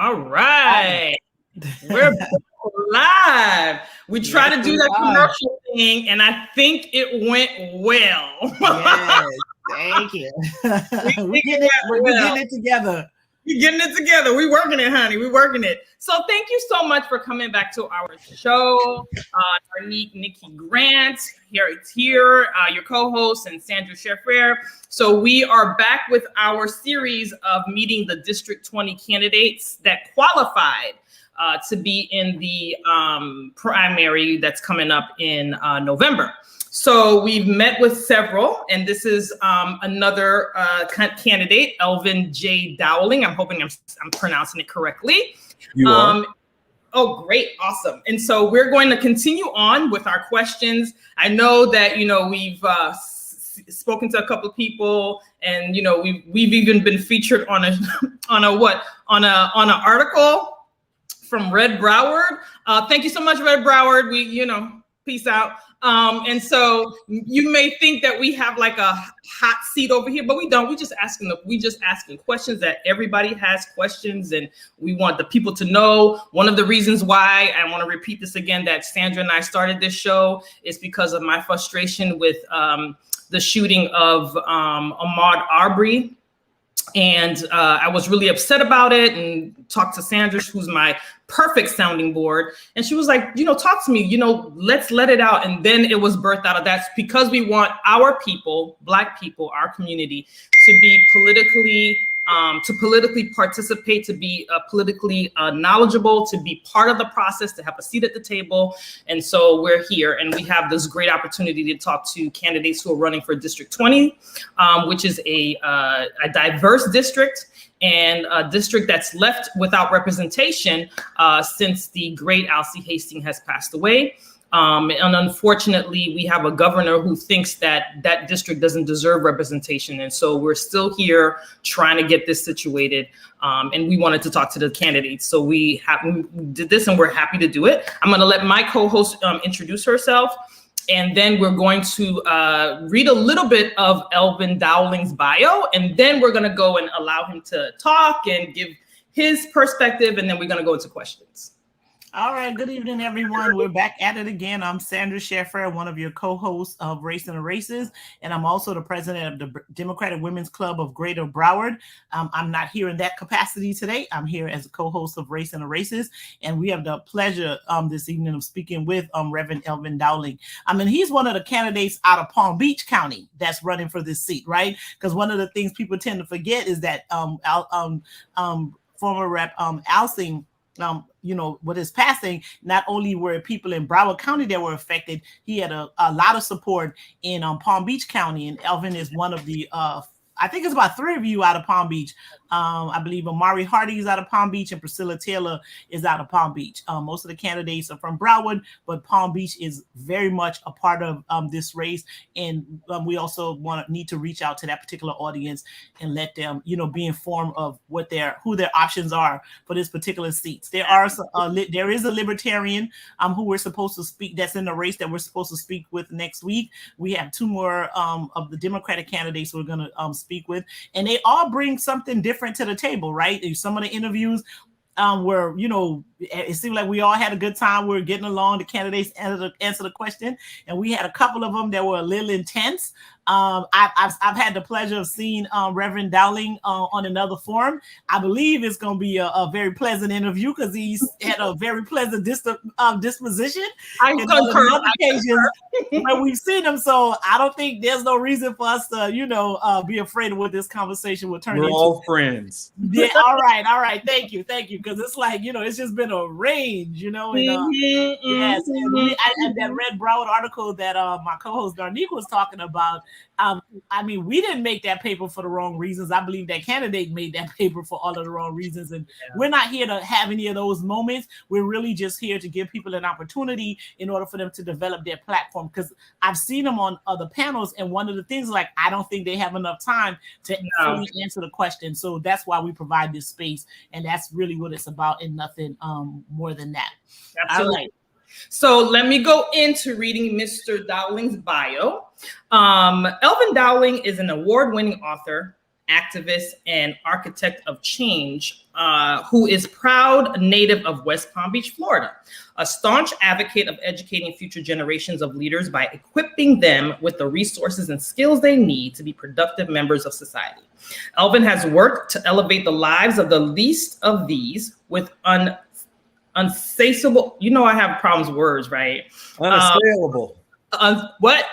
All right. We're live. We try to do that commercial thing, and I think it went well. Yes, thank you. We're getting it together. We're getting it together. We're working it, honey. We're working it. So thank you so much for coming back to our show. Our Nikki Grant it's here, your co-host, and Sandra Sheffer. So we are back with our series of meeting the District 20 candidates that qualified to be in the primary that's coming up in November. So we've met with several, and this is another candidate, Elvin J. Dowling. I'm hoping I'm pronouncing it correctly. You are. Oh, great. Awesome. And so we're going to continue on with our questions. I know that, we've spoken to a couple of people, and, we've even been featured on an article from Red Broward. Thank you so much, Red Broward. We, peace out. And so you may think that we have like a hot seat over here, but we don't. We just asking questions that everybody has questions, and we want the people to know. One of the reasons why I want to repeat this again, that Sandra and I started this show, is because of my frustration with the shooting of Ahmaud Arbery. And I was really upset about it, and talked to Sandra, who's my perfect sounding board. And she was like, talk to me, let's let it out. And then it was birthed out of that, because we want our people, Black people, our community, to be politically participate, to be politically knowledgeable, to be part of the process, to have a seat at the table. And so we're here, and we have this great opportunity to talk to candidates who are running for District 20, which is a diverse district, and a district that's left without representation since the great Alcee Hastings has passed away. And unfortunately, we have a governor who thinks that district doesn't deserve representation. And so we're still here trying to get this situated. And we wanted to talk to the candidates. So we did this, and we're happy to do it. I'm going to let my co-host introduce herself. And then we're going to read a little bit of Elvin Dowling's bio. And then we're going to go and allow him to talk and give his perspective. And then we're going to go into questions. All right. Good evening, everyone. We're back at it again. I'm Sandra Sheffer, one of your co-hosts of Race and Races, and I'm also the president of the Democratic Women's Club of Greater Broward. I'm not here in that capacity today. I'm here as a co-host of Race and Races, and we have the pleasure this evening of speaking with Reverend Elvin Dowling. He's one of the candidates out of Palm Beach County that's running for this seat, right? Because one of the things people tend to forget is that former Rep. Alcee, with his passing, not only were people in Broward County that were affected, he had a lot of support in Palm Beach County. And Elvin is one of the, I think it's about three of you out of Palm Beach. I believe Amari Hardy is out of Palm Beach, and Priscilla Taylor is out of Palm Beach. Most of the candidates are from Broward, but Palm Beach is very much a part of this race. And we also need to reach out to that particular audience and let them, be informed of who their options are for this particular seats. There is a libertarian who we're supposed to speak, that's in the race, that we're supposed to speak with next week. We have two more of the Democratic candidates we're going to speak with, and they all bring something different to the table, right? Some of the interviews where, it seemed like we all had a good time. We were getting along. The candidates answer the question, and we had a couple of them that were a little intense. I've had the pleasure of seeing Reverend Dowling on another forum. I believe it's going to be a very pleasant interview, because he's had a very pleasant disposition. I concur. On occasions where we've seen him, so I don't think there's no reason for us to, be afraid of what this conversation will turn into. We're all friends. Yeah. All right. Thank you. Because it's like, it's just been a range, and, yes. And that Red Broward article that my co-host Darnique was talking about. We didn't make that paper for the wrong reasons. I believe that candidate made that paper for all of the wrong reasons. And we're not here to have any of those moments. We're really just here to give people an opportunity in order for them to develop their platform. Because I've seen them on other panels, and one of the things, like, I don't think they have enough time to fully answer the question. So that's why we provide this space. And that's really what it's about, and nothing more than that. Absolutely. All right. So let me go into reading Mr. Dowling's bio. Elvin Dowling is an award-winning author, activist and architect of change, who is proud native of West Palm Beach, Florida, a staunch advocate of educating future generations of leaders by equipping them with the resources and skills they need to be productive members of society. Elvin has worked to elevate the lives of the least of these with unsatiable, you know, I have problems with words, right? Unassailable. What?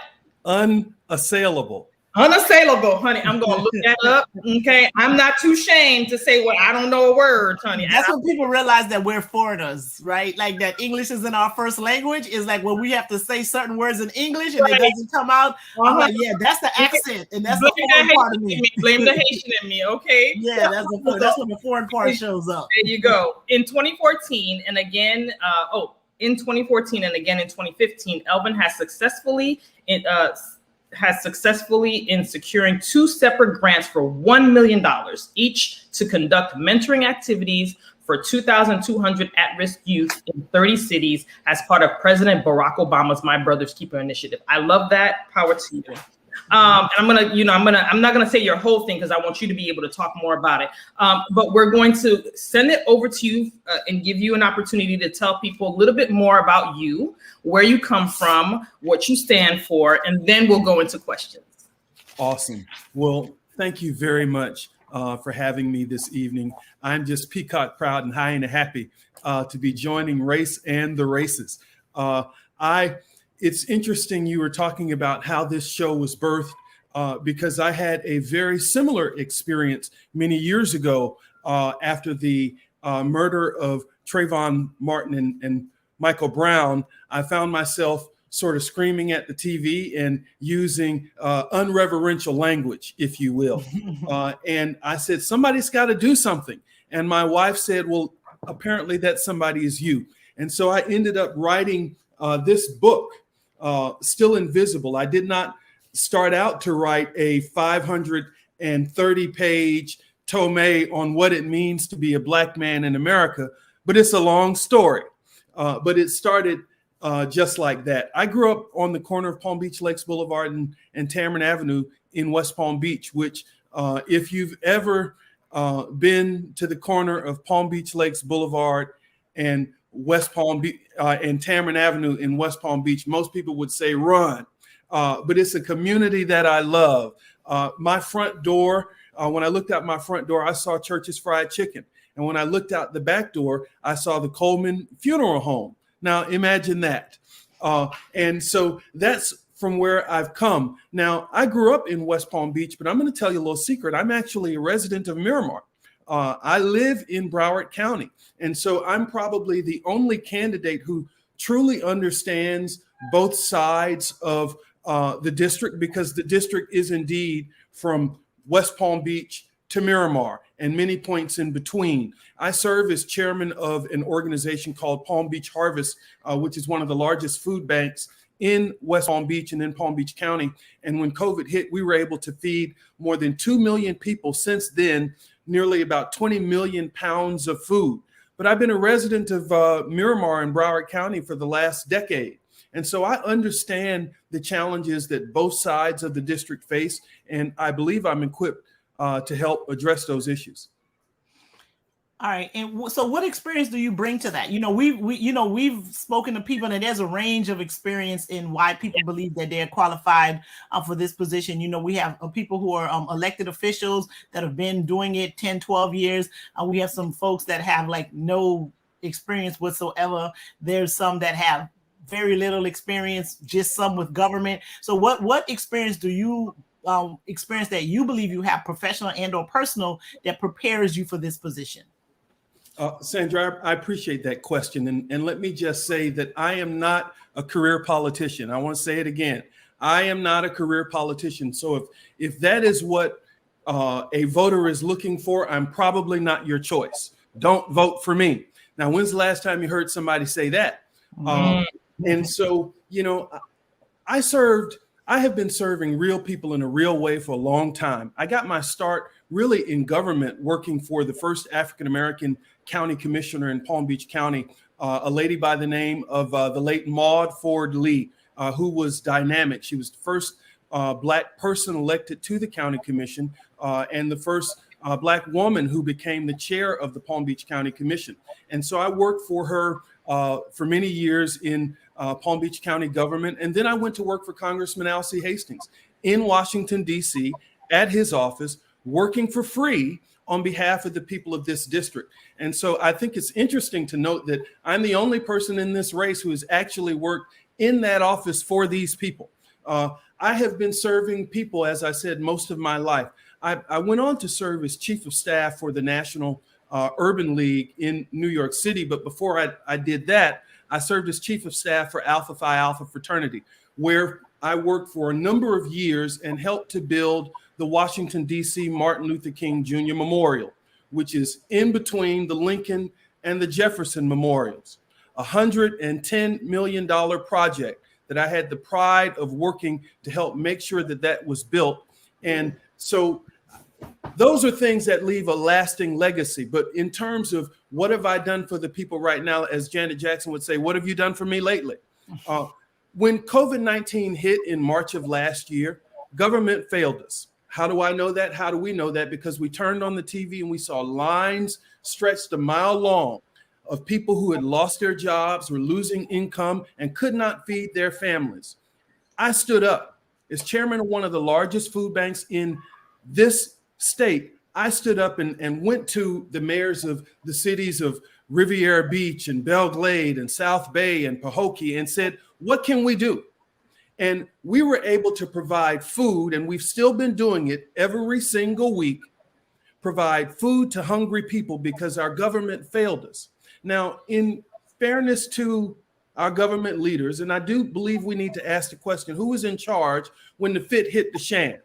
Unassailable. Unassailable, honey. I'm going to look that up. Okay. I'm not too ashamed to say, well, I don't know a word, honey. That's when people realize that we're foreigners, right? Like that English isn't our first language. Is like when we have to say certain words in English and it doesn't come out. I'm like, yeah, that's the accent. And that's the foreign part of me. Blame the Haitian in me, okay? Yeah, that's when the foreign part shows up. There you go. In 2014 and again, in 2014 and again in 2015, Elvin has successfully in securing 2 separate grants for $1 million each to conduct mentoring activities for 2,200 at-risk youth in 30 cities as part of President Barack Obama's My Brother's Keeper initiative. I love that. Power to you. And I'm not gonna say your whole thing because I want you to be able to talk more about it. But we're going to send it over to you and give you an opportunity to tell people a little bit more about you, where you come from, what you stand for, and then we'll go into questions. Awesome. Well, thank you very much for having me this evening. I'm just peacock proud and high and happy to be joining Race and the Races. It's interesting you were talking about how this show was birthed because I had a very similar experience many years ago after the murder of Trayvon Martin and Michael Brown. I found myself sort of screaming at the TV and using unreverential language, if you will. And I said, somebody's got to do something. And my wife said, well, apparently that somebody is you. And so I ended up writing this book, Still Invisible. I did not start out to write a 530-page tome on what it means to be a Black man in America, but it's a long story. But it started just like that. I grew up on the corner of Palm Beach Lakes Boulevard and Tamarind Avenue in West Palm Beach, which if you've ever been to the corner of Palm Beach Lakes Boulevard and West Palm Beach and Tamarind Avenue in West Palm Beach, most people would say run. But it's a community that I love. My front door, when I looked out my front door, I saw Church's Fried Chicken. And when I looked out the back door, I saw the Coleman Funeral Home. Now imagine that. And so that's from where I've come. Now, I grew up in West Palm Beach, but I'm going to tell you a little secret. I'm actually a resident of Miramar. I live in Broward County. And so I'm probably the only candidate who truly understands both sides of the district, because the district is indeed from West Palm Beach to Miramar and many points in between. I serve as chairman of an organization called Palm Beach Harvest, which is one of the largest food banks in West Palm Beach and in Palm Beach County. And when COVID hit, we were able to feed more than 2 million people. Since then, nearly about 20 million pounds of food. But I've been a resident of Miramar in Broward County for the last decade. And so I understand the challenges that both sides of the district face, and I believe I'm equipped to help address those issues. All right. And so what experience do you bring to that? We've spoken to people, and there's a range of experience in why people believe that they're qualified for this position. We have people who are elected officials that have been doing it 10, 12 years. We have some folks that have like no experience whatsoever. There's some that have very little experience, just some with government. So what experience do you experience that you believe you have, professional and or personal, that prepares you for this position? Sandra, I appreciate that question. And let me just say that I am not a career politician. I want to say it again. I am not a career politician. So if that is what a voter is looking for, I'm probably not your choice. Don't vote for me. Now, when's the last time you heard somebody say that? And so, I have been serving real people in a real way for a long time. I got my start really in government working for the first African-American county commissioner in Palm Beach County, a lady by the name of the late Maud Ford Lee, who was dynamic. She was the first Black person elected to the county commission, and the first Black woman who became the chair of the Palm Beach County Commission. And so I worked for her for many years in Palm Beach County government. And then I went to work for Congressman Alcee Hastings in Washington, D.C., at his office, working for free on behalf of the people of this district. And so I think it's interesting to note that I'm the only person in this race who has actually worked in that office for these people. I have been serving people, as I said, most of my life. I went on to serve as chief of staff for the National Urban League in New York City. But before I did that, I served as chief of staff for Alpha Phi Alpha fraternity, where I worked for a number of years and helped to build the Washington, D.C. Martin Luther King Jr. Memorial, which is in between the Lincoln and the Jefferson memorials. $110 million project that I had the pride of working to help make sure that that was built. And so those are things that leave a lasting legacy. But in terms of what have I done for the people right now, as Janet Jackson would say, what have you done for me lately? When COVID-19 hit in March of last year, government failed us. How do I know that? How do we know that? Because we turned on the TV and we saw lines stretched a mile long of people who had lost their jobs, were losing income, and could not feed their families. I stood up as chairman of one of the largest food banks in this state. I stood up and went to the mayors of the cities of Riviera Beach and Belle Glade and South Bay and Pahokee and said, what can we do? And we were able to provide food, and we've still been doing it every single week, provide food to hungry people because our government failed us. Now, in fairness to our government leaders, and I do believe we need to ask the question, who was in charge when the fit hit the shan?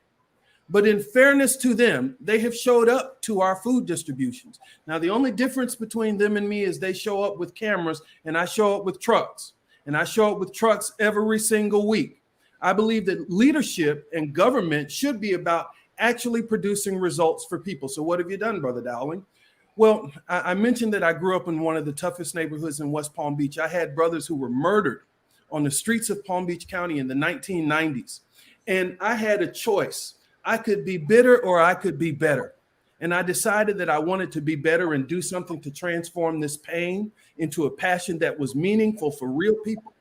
But in fairness to them, they have showed up to our food distributions. Now, the only difference between them and me is they show up with cameras and I show up with trucks. And I show up with trucks every single week. I believe that leadership and government should be about actually producing results for people. So what have you done, Brother Dowling? Well, I mentioned that I grew up in one of the toughest neighborhoods in West Palm Beach. I had brothers who were murdered on the streets of Palm Beach County in the 1990s. And I had a choice. I could be bitter or I could be better. And I decided that I wanted to be better and do something to transform this pain into a passion that was meaningful for real people.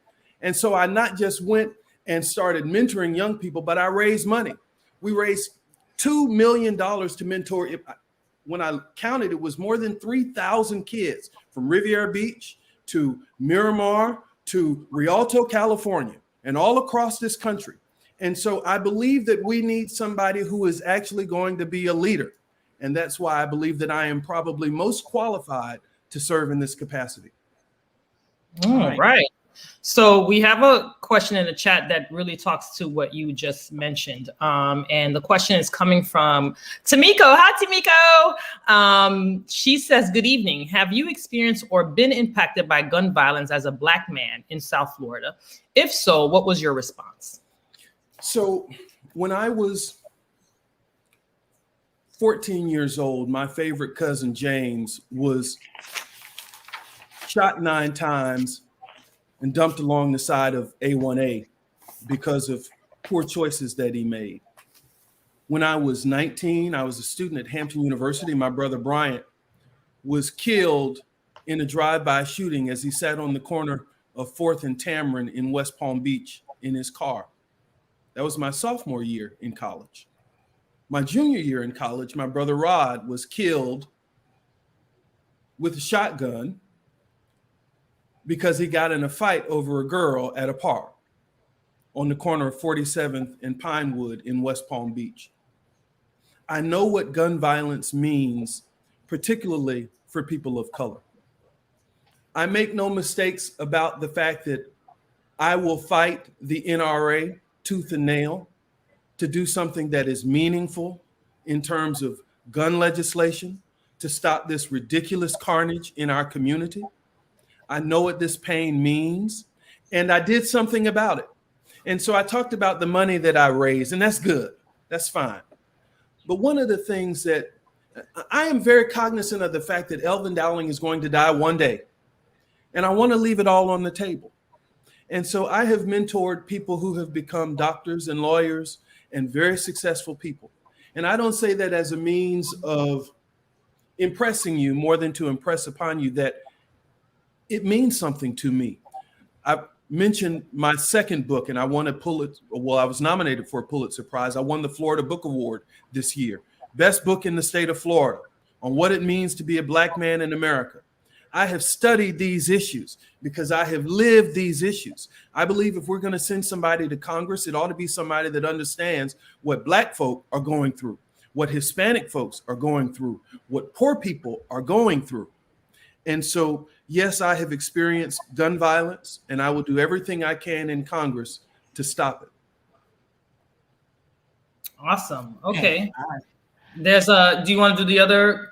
And so I not just went and started mentoring young people, but I raised money. We raised $2 million to mentor. When I counted, it was more than 3,000 kids from Riviera Beach to Miramar to Rialto, California, and all across this country. And so I believe that we need somebody who is actually going to be a leader. And that's why I believe that I am probably most qualified to serve in this capacity. All right. So we have a question in the chat that really talks to what you just mentioned. And the question is coming from Tamiko. Hi, Tamiko. She says, good evening. Have you experienced or been impacted by gun violence as a Black man in South Florida? If so, what was your response? So when I was 14 years old, my favorite cousin James was shot 9 times and dumped along the side of A1A because of poor choices that he made. When I was 19, I was a student at Hampton University. My brother Bryant was killed in a drive-by shooting as he sat on the corner of 4th and Tamarind in West Palm Beach in his car. That was my sophomore year in college. My junior year in college, my brother Rod was killed with a shotgun because he got in a fight over a girl at a park on the corner of 47th and Pinewood in West Palm Beach. I know what gun violence means, particularly for people of color. I make no mistakes about the fact that I will fight the NRA tooth and nail to do something that is meaningful in terms of gun legislation, to stop this ridiculous carnage in our community. I know what this pain means, and I did something about it. And so I talked about the money that I raised, and that's good. That's fine. But one of the things that I am very cognizant of the fact that Elvin Dowling is going to die one day, and I want to leave it all on the table. And so I have mentored people who have become doctors and lawyers and very successful people. And I don't say that as a means of impressing you more than to impress upon you that it means something to me. I mentioned my second book, and I won a Pulitzer. Well, I was nominated for a Pulitzer Prize. I won the Florida Book Award this year. Best book in the state of Florida on what it means to be a Black man in America. I have studied these issues because I have lived these issues. I believe if we're going to send somebody to Congress, it ought to be somebody that understands what Black folk are going through, what Hispanic folks are going through, what poor people are going through. And so, yes, I have experienced gun violence, and I will do everything I can in Congress to stop it. Awesome. Okay. Do you want to do the other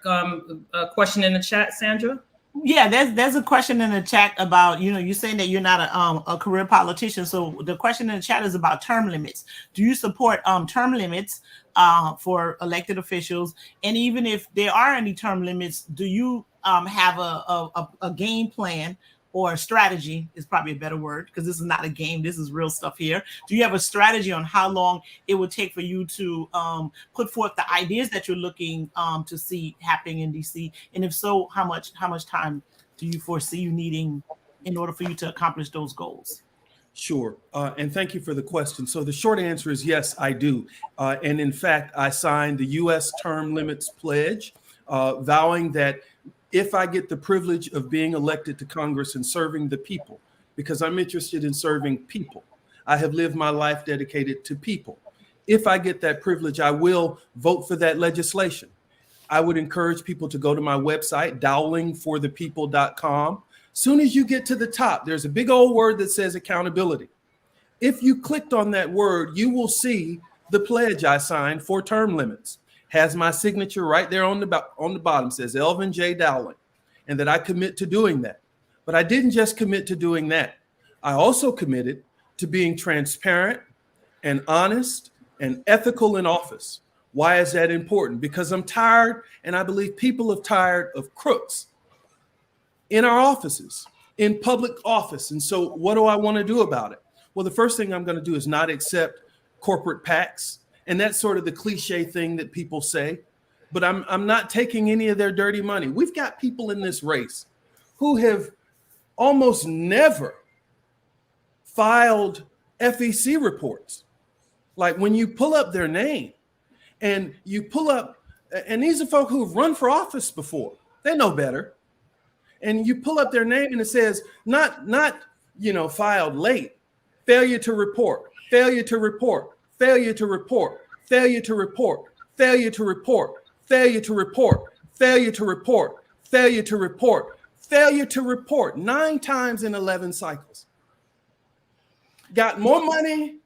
question in the chat, Sandra? Yeah, there's a question in the chat about, you're saying that you're not a career politician. So the question in the chat is about term limits. Do you support term limits for elected officials? And even if there are any term limits, do you have a game plan or a strategy, is probably a better word, because this is not a game, this is real stuff here. Do you have a strategy on how long it would take for you to put forth the ideas that you're looking to see happening in DC? And if so, how much time do you foresee you needing in order for you to accomplish those goals? Sure. And thank you for the question. So the short answer is yes, I do. And in fact, I signed the U.S. Term Limits Pledge, vowing that if I get the privilege of being elected to Congress and serving the people, because I'm interested in serving people. I have lived my life dedicated to people. If I get that privilege, I will vote for that legislation. I would encourage people to go to my website, dowlingforthepeople.com. Soon as you get to the top, there's a big old word that says accountability. If you clicked on that word, you will see the pledge I signed for term limits. Has my signature right there on the bottom, says Elvin J. Dowling, and that I commit to doing that. But I didn't just commit to doing that. I also committed to being transparent and honest and ethical in office. Why is that important? Because I'm tired, and I believe people are tired of crooks in our offices, in public office. And so what do I want to do about it? Well, the first thing I'm going to do is not accept corporate PACs. And that's sort of the cliche thing that people say, but I'm not taking any of their dirty money. We've got people in this race who have almost never filed FEC reports. Like when you pull up their name and you pull up, and these are folk who've run for office before, they know better. And you pull up their name and it says, not filed late, failure to report, failure to report, failure to report, failure to report, failure to report, failure to report, failure to report, failure to report, failure to report 9 times in 11 cycles. Got more money.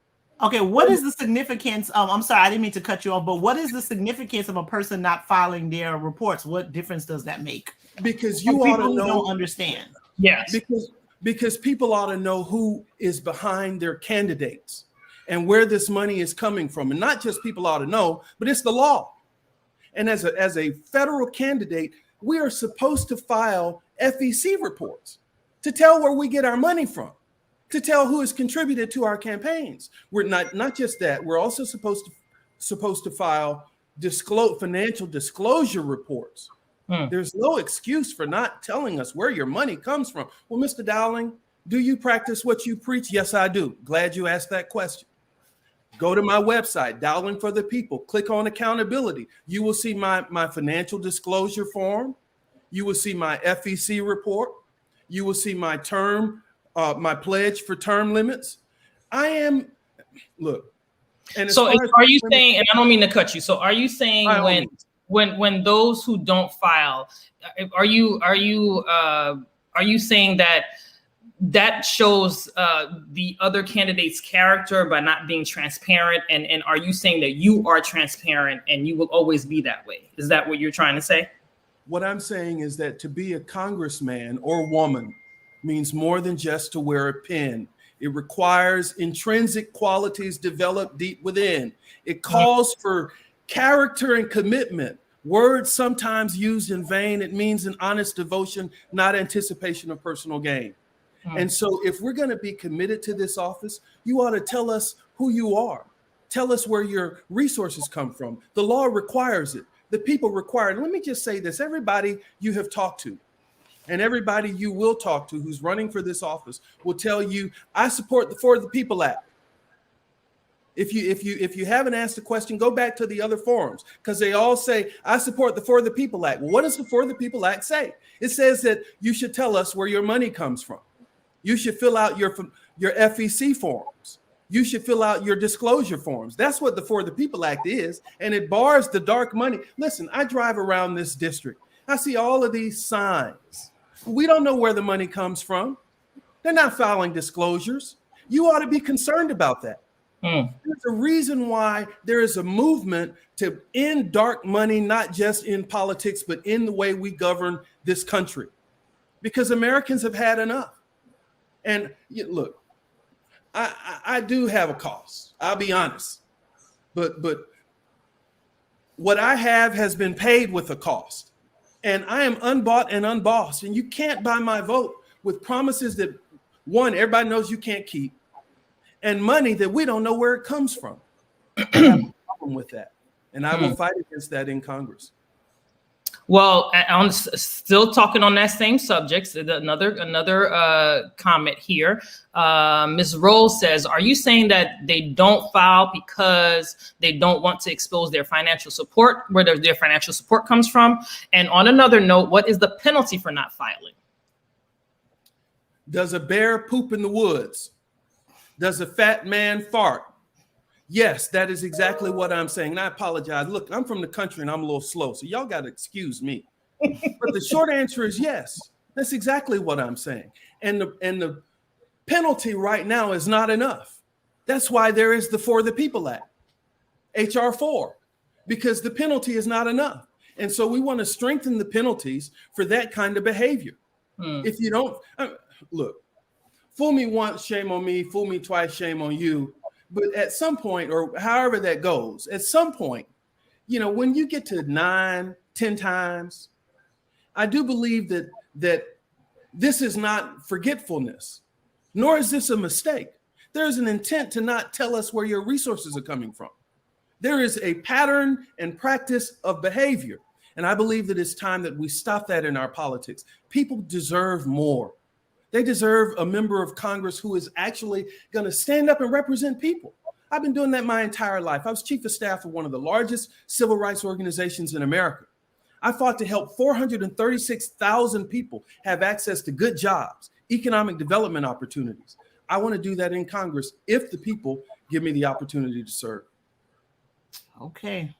Okay, what is the significance? I'm sorry, I didn't mean to cut you off, but what is the significance of a person not filing their reports? What difference does that make? Because you ought to know. Don't understand. Yes. Because people ought to know who is behind their candidates and where this money is coming from. And not just people ought to know, but it's the law. And as a federal candidate, we are supposed to file FEC reports to tell where we get our money from, to tell who has contributed to our campaigns. We're not just that, we're also supposed to file financial disclosure reports. There's no excuse for not telling us where your money comes from. Well, Mr. Dowling, do you practice what you preach? Yes, I do. Glad you asked that question. Go to my website, Dowling for the People. Click on accountability. You will see my financial disclosure form. You will see my FEC report. You will see my pledge for term limits. Look. And so are you saying, and I don't mean to cut you. So are you saying when those who don't file, are you saying that shows the other candidate's character by not being transparent? And are you saying that you are transparent and you will always be that way? Is that what you're trying to say? What I'm saying is that to be a congressman or woman means more than just to wear a pin. It requires intrinsic qualities developed deep within. It calls for character and commitment. Words sometimes used in vain. It means an honest devotion, not anticipation of personal gain. And so if we're going to be committed to this office, you ought to tell us who you are. Tell us where your resources come from. The law requires it. The people require it. Let me just say this. Everybody you have talked to and everybody you will talk to who's running for this office will tell you, I support the For the People Act. If you haven't asked the question, go back to the other forums, because they all say, I support the For the People Act. Well, what does the For the People Act say? It says that you should tell us where your money comes from. You should fill out your FEC forms. You should fill out your disclosure forms. That's what the For the People Act is, and it bars the dark money. Listen, I drive around this district. I see all of these signs. We don't know where the money comes from. They're not filing disclosures. You ought to be concerned about that. There's a reason why there is a movement to end dark money, not just in politics, but in the way we govern this country, because Americans have had enough. And look, I do have a cost. I'll be honest, but what I have has been paid with a cost, and I am unbought and unbossed. And you can't buy my vote with promises that, one, everybody knows you can't keep, and money that we don't know where it comes from. I have a problem with that, and I will fight against that in Congress. Well, I'm still talking on that same subject. Another comment here. Ms. Rose says, are you saying that they don't file because they don't want to expose their financial support, where their financial support comes from? And on another note, what is the penalty for not filing? Does a bear poop in the woods? Does a fat man fart? Yes, that is exactly what I'm saying. And I apologize. Look, I'm from the country and I'm a little slow, so y'all got to excuse me. But the short answer is yes. That's exactly what I'm saying. And the penalty right now is not enough. That's why there is the For the People Act, HR 4, because the penalty is not enough. And so we want to strengthen the penalties for that kind of behavior. If you don't, look, fool me once, shame on me. Fool me twice, shame on you. But at some point, or however that goes, at some point, when you get to 9, 10 times, I do believe that this is not forgetfulness, nor is this a mistake. There is an intent to not tell us where your resources are coming from. There is a pattern and practice of behavior. And I believe that it's time that we stop that in our politics. People deserve more. They deserve a member of Congress who is actually going to stand up and represent people. I've been doing that my entire life. I was chief of staff of one of the largest civil rights organizations in America. I fought to help 436,000 people have access to good jobs, economic development opportunities. I want to do that in Congress if the people give me the opportunity to serve. Okay.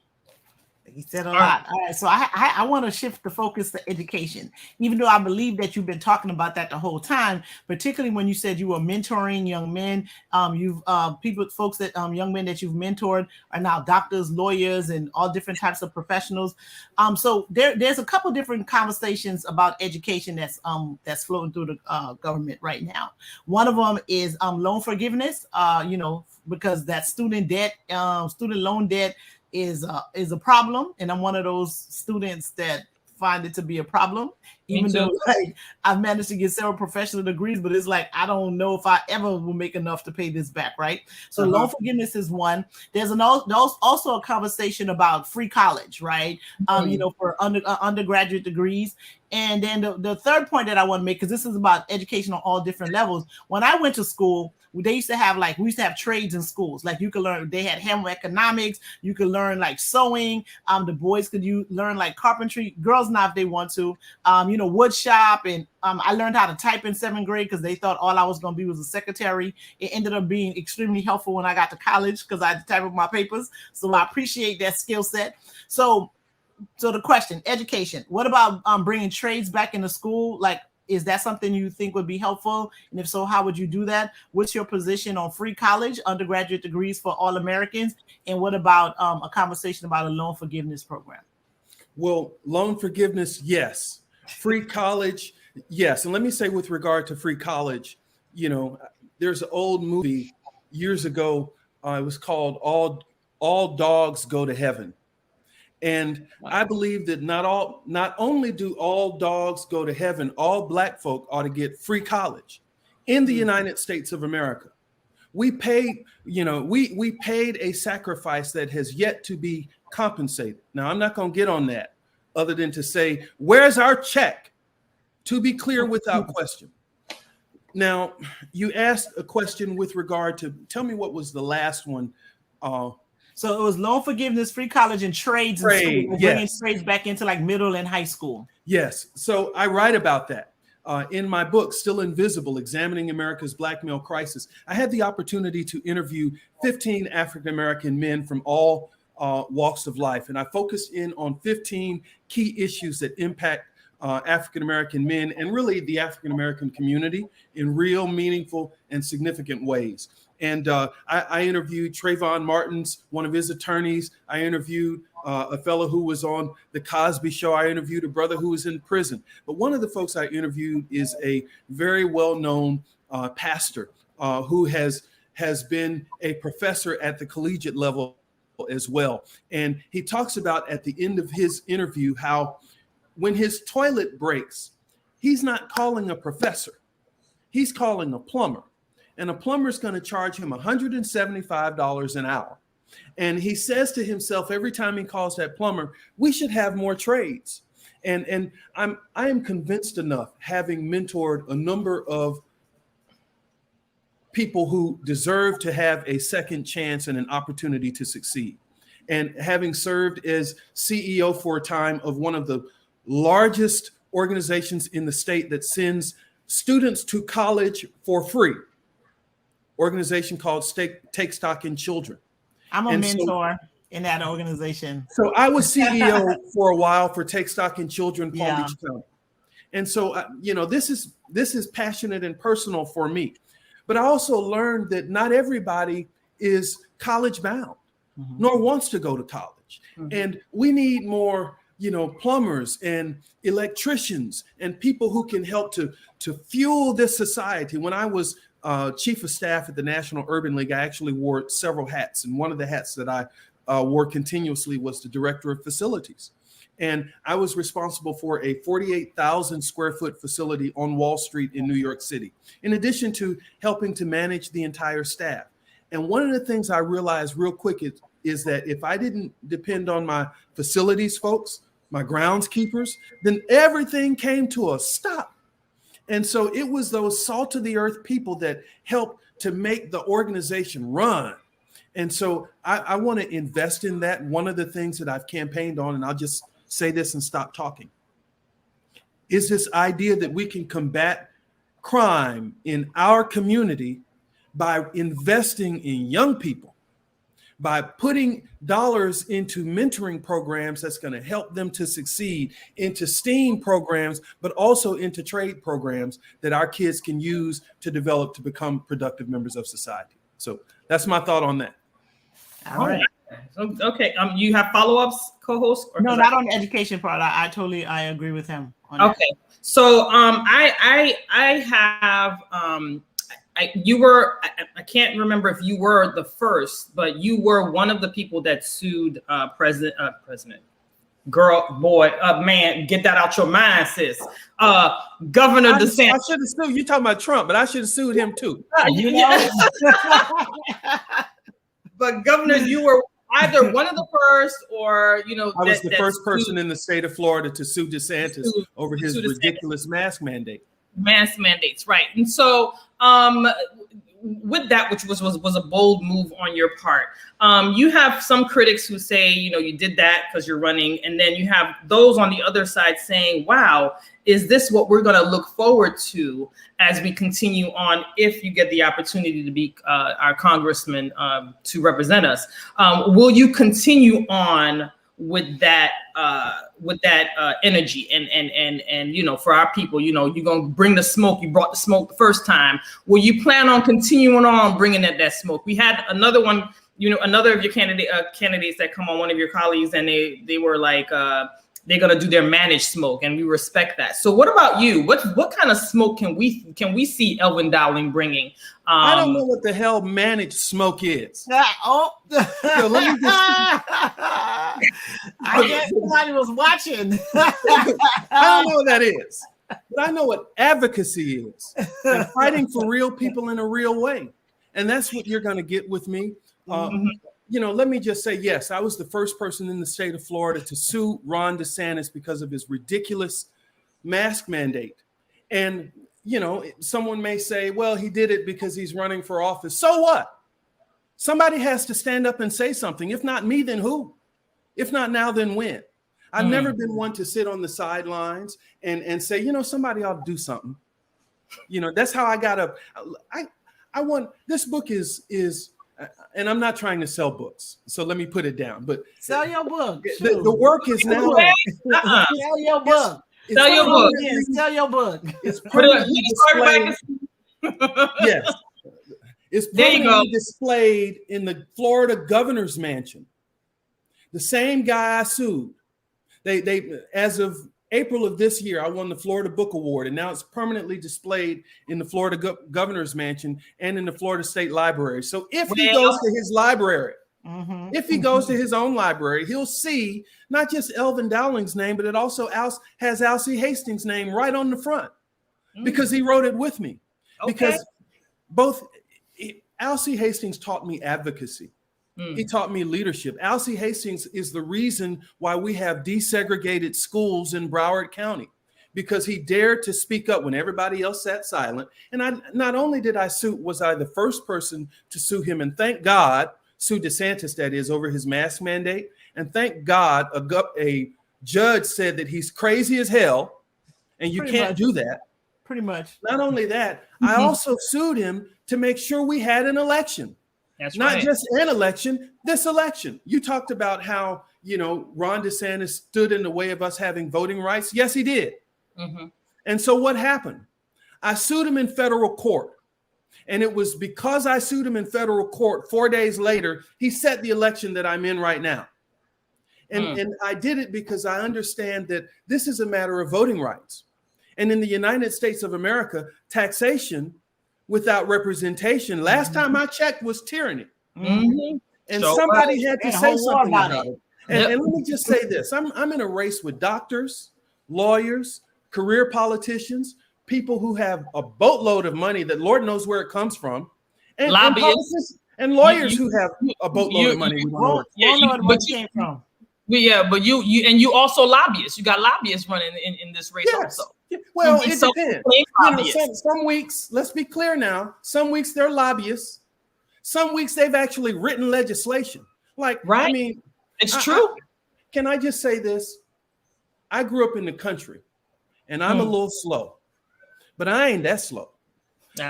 He said a lot. All right, so I want to shift the focus to education, even though I believe that you've been talking about that the whole time, particularly when you said you were mentoring young men. Young men that you've mentored are now doctors, lawyers, and all different types of professionals. So there's a couple different conversations about education that's flowing through the government right now. One of them is loan forgiveness, because that student loan debt is a problem, and I'm one of those students that find it to be a problem, even though I've managed to get several professional degrees, but it's like I don't know if I ever will make enough to pay this back, right? So loan forgiveness is one. There's also a conversation about free college, right? For undergraduate degrees. And then the third point that I want to make, because this is about education on all different levels. When I went to school, we used to have trades in schools. Like you could learn, they had home economics. You could learn like sewing. The boys could learn like carpentry. Girls now if they want to, wood shop. And I learned how to type in 7th grade because they thought all I was going to be was a secretary. It ended up being extremely helpful when I got to college because I had to type up my papers. So I appreciate that skill set. So the question, education, what about bringing trades back into school? Like, is that something you think would be helpful? And if so, how would you do that? What's your position on free college, undergraduate degrees for all Americans? And what about a conversation about a loan forgiveness program? Well, loan forgiveness, yes. Free college, yes. And let me say with regard to free college, there's an old movie years ago. It was called All Dogs Go to Heaven. And I believe that not only do all dogs go to heaven, all Black folk ought to get free college in the United States of America. We paid, we paid a sacrifice that has yet to be compensated. Now, I'm not going to get on that other than to say, where's our check? To be clear, without question. Now, you asked a question with regard to, tell me what was the last one. So it was loan forgiveness, free college, and trades. Trade, and yes. Bringing trades back into like middle and high school. Yes. So I write about that in my book, Still Invisible, Examining America's Black Male Crisis. I had the opportunity to interview 15 African-American men from all walks of life. And I focused in on 15 key issues that impact African-American men and really the African-American community in real, meaningful, and significant ways. And I interviewed Trayvon Martin's, one of his attorneys. I interviewed a fellow who was on the Cosby Show. I interviewed a brother who was in prison. But one of the folks I interviewed is a very well-known pastor who has been a professor at the collegiate level as well. And he talks about at the end of his interview how when his toilet breaks, he's not calling a professor. He's calling a plumber. And a plumber is going to charge him $175 an hour. And he says to himself every time he calls that plumber, we should have more trades. And I am convinced enough, having mentored a number of people who deserve to have a second chance and an opportunity to succeed. And having served as CEO for a time of one of the largest organizations in the state that sends students to college for free, organization called Take Stock in Children. I'm a mentor in that organization. So I was CEO for a while for Take Stock in Children, Palm Beach County. And so, this is passionate and personal for me. But I also learned that not everybody is college bound, nor wants to go to college. And we need more, plumbers and electricians and people who can help to fuel this society. When I was chief of staff at the National Urban League, I actually wore several hats. And one of the hats that I wore continuously was the director of facilities. And I was responsible for a 48,000 square foot facility on Wall Street in New York City, in addition to helping to manage the entire staff. And one of the things I realized real quick is that if I didn't depend on my facilities folks, my groundskeepers, then everything came to a stop. And so it was those salt of the earth people that helped to make the organization run. And so I want to invest in that. One of the things that I've campaigned on, and I'll just say this and stop talking, is this idea that we can combat crime in our community by investing in young people, by putting dollars into mentoring programs that's going to help them to succeed, into STEAM programs, but also into trade programs that our kids can use to develop to become productive members of society. So that's my thought on that. All right. Okay. You have follow-ups, co-host? No, not on the education part. I agree with him on that. Okay. So I have I can't remember if you were the first, but you were one of the people that sued president, man, get that out your mind, sis. Governor DeSantis. I should have sued. You talking about Trump, but I should have sued him too. But Governor, you were either one of the first, or I was the first person in the state of Florida to sue DeSantis over his ridiculous mask mandate. Mask mandates, right? And so, with that, which was a bold move on your part, you have some critics who say, you did that because you're running, and then you have those on the other side saying, "Wow, is this what we're going to look forward to as we continue on? If you get the opportunity to be our congressman to represent us, will you continue on with that energy and for our people, you're going to bring the smoke. You brought the smoke the first time. Will you plan on continuing on bringing that smoke? We had another one, another of your candidates that come on, one of your colleagues, and they were like, they're going to do their managed smoke, and we respect that. So what about you? What kind of smoke can we see Elvin Dowling bringing? I don't know what the hell managed smoke is. Let me just... I guess somebody was watching. I don't know what that is, but I know what advocacy is, and fighting for real people in a real way. And that's what you're going to get with me. Mhm. You know, let me just say, yes, I was the first person in the state of Florida to sue Ron DeSantis because of his ridiculous mask mandate. And, you know, someone may say, well, he did it because he's running for office. So what? Somebody has to stand up and say something. If not me, then who? If not now, then when? I've never been one to sit on the sidelines and say, you know, somebody ought to do something. You know, that's how I got up. I want, this book is, and I'm not trying to sell books, so let me put it down. But sell your book. The work is now. Sell your book. Sell your book. Sell your book. It's permanently displayed. Yes, it's permanently displayed in the Florida governor's mansion. The same guy I sued. They as of April of this year, I won the Florida Book Award, and now it's permanently displayed in the Florida governor's mansion and in the Florida State Library. So if he goes to his library, if he goes to his own library, he'll see not just Elvin Dowling's name, but it also has Alcee Hastings' name right on the front because he wrote it with me. Okay. Because both Alcee Hastings taught me advocacy. He taught me leadership. Alcee Hastings is the reason why we have desegregated schools in Broward County, because he dared to speak up when everybody else sat silent. And not only was I the first person to sue him, and thank God, sue DeSantis, that is, over his mask mandate. And thank God a judge said that he's crazy as hell and you can't do that. Pretty much. Not only that, I also sued him to make sure we had an election. That's not right. just an election, this election. You talked about how, you know, Ron DeSantis stood in the way of us having voting rights. Yes, he did. And so what happened? I sued him in federal court. And it was because I sued him in federal court 4 days later, he set the election that I'm in right now. And I did it because I understand that this is a matter of voting rights. And in the United States of America, taxation without representation, last time I checked, was tyranny. And so, somebody had to say something about it. And let me just say this. I'm in a race with doctors, lawyers, career politicians, people who have a boatload of money that Lord knows where it comes from, and lobbyists and lawyers who have a boatload of money. But you also lobbyists. You got lobbyists running in this race also. Well, it depends. You know, some weeks, let's be clear now, some weeks they're lobbyists. Some weeks they've actually written legislation. Like, right. I mean, it's true. Can I just say this? I grew up in the country and I'm a little slow, but I ain't that slow.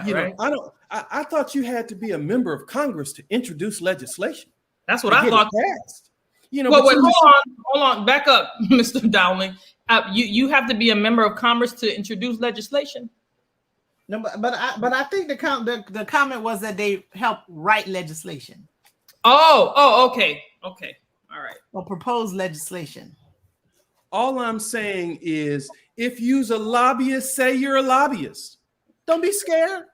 You know, I thought you had to be a member of Congress to introduce legislation. That's what I thought. You know, wait, hold on, back up, Mr. Dowling. You have to be a member of Congress to introduce legislation. No, but I think the comment was that they help write legislation. Okay, all right. Or propose legislation. All I'm saying is, if you's a lobbyist, say you're a lobbyist. Don't be scared.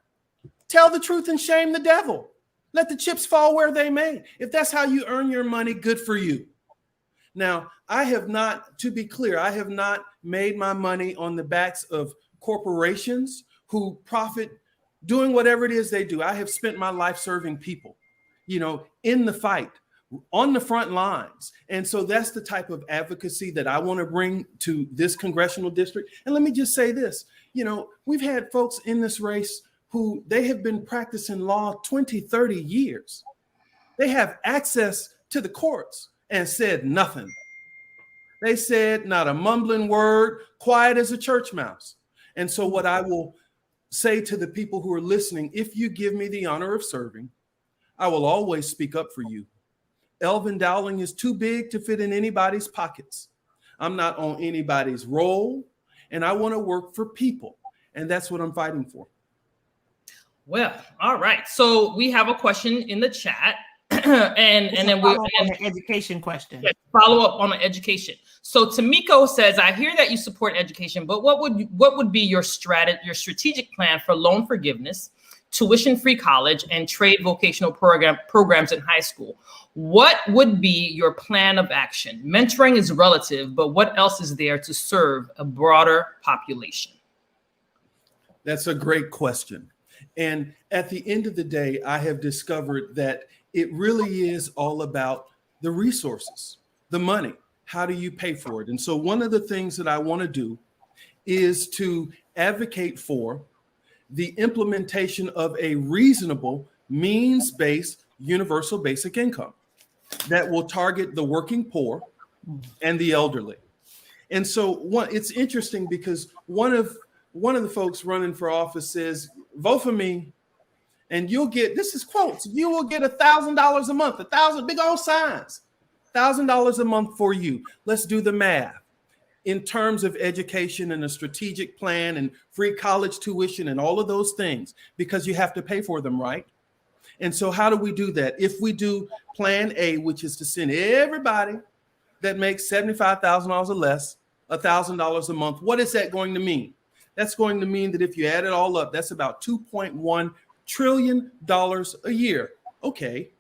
Tell the truth and shame the devil. Let the chips fall where they may. If that's how you earn your money, good for you. Now, to be clear, I have not made my money on the backs of corporations who profit doing whatever it is they do. I have spent my life serving people, you know, in the fight, on the front lines. And so that's the type of advocacy that I want to bring to this congressional district. And let me just say this, you know, we've had folks in this race who they have been practicing law 20, 30 years. They have access to the courts and said nothing. They said not a mumbling word, quiet as a church mouse. And so what I will say to the people who are listening, if you give me the honor of serving, I will always speak up for you. Elvin Dowling is too big to fit in anybody's pockets. I'm not on anybody's roll, and I want to work for people. And that's what I'm fighting for. Well, all right. So we have a question in the chat. and then we'll an education question. Follow up on the education. So Tamiko says, I hear that you support education, but what would be your strategic plan for loan forgiveness, tuition-free college, and trade vocational programs in high school? What would be your plan of action? Mentoring is relative, but what else is there to serve a broader population? That's a great question. And at the end of the day, I have discovered that it really is all about the resources, the money. How do you pay for it? And so one of the things that I want to do is to advocate for the implementation of a reasonable means-based universal basic income that will target the working poor and the elderly. And so it's interesting because one of the folks running for office says, vote for me and you'll get, this is quotes, you will get $1,000 a month, 1,000 big old signs, $1,000 a month for you. Let's do the math. In terms of education and a strategic plan and free college tuition and all of those things, because you have to pay for them, right? And so how do we do that? If we do plan A, which is to send everybody that makes $75,000 or less, $1,000 a month, what is that going to mean? That's going to mean that if you add it all up, that's about $2.1 trillion a year. Okay.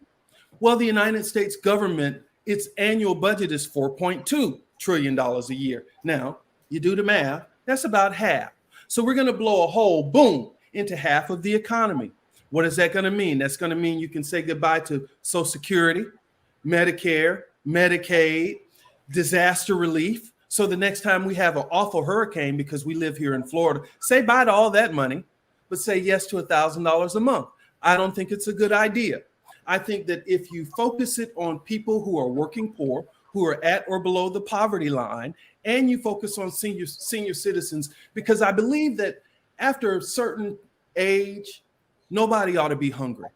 Well, the United States government, its annual budget is $4.2 trillion a year. Now, you do the math, that's about half. So we're going to blow a hole, boom, into half of the economy. What is that going to mean? That's going to mean you can say goodbye to Social Security, Medicare, Medicaid, disaster relief. So the next time we have an awful hurricane, because we live here in Florida, say bye to all that money, but say yes to $1,000 a month. I don't think it's a good idea. I think that if you focus it on people who are working poor, who are at or below the poverty line, and you focus on senior citizens, because I believe that after a certain age, nobody ought to be hungry.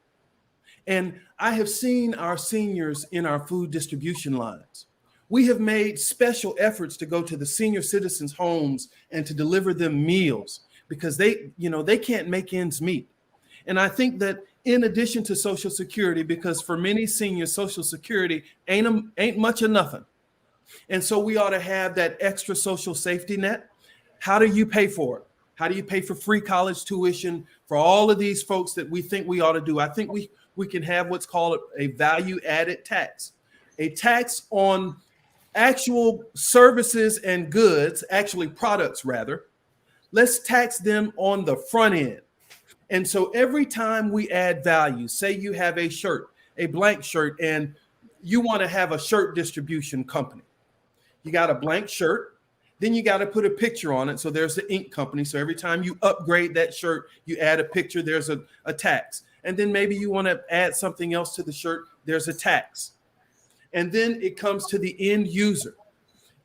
And I have seen our seniors in our food distribution lines. We have made special efforts to go to the senior citizens' homes and to deliver them meals because they can't make ends meet. And I think that in addition to Social Security, because for many seniors, Social Security ain't much of nothing. And so we ought to have that extra social safety net. How do you pay for it? How do you pay for free college tuition for all of these folks that we think we ought to do? I think we can have what's called a value added tax, a tax on actual services and goods, actually products rather. Let's tax them on the front end. And so every time we add value, say you have a shirt, a blank shirt, and you want to have a shirt distribution company. You got a blank shirt, then you got to put a picture on it. So there's the ink company. So every time you upgrade that shirt, you add a picture, there's a tax. And then maybe you want to add something else to the shirt, there's a tax. And then it comes to the end user.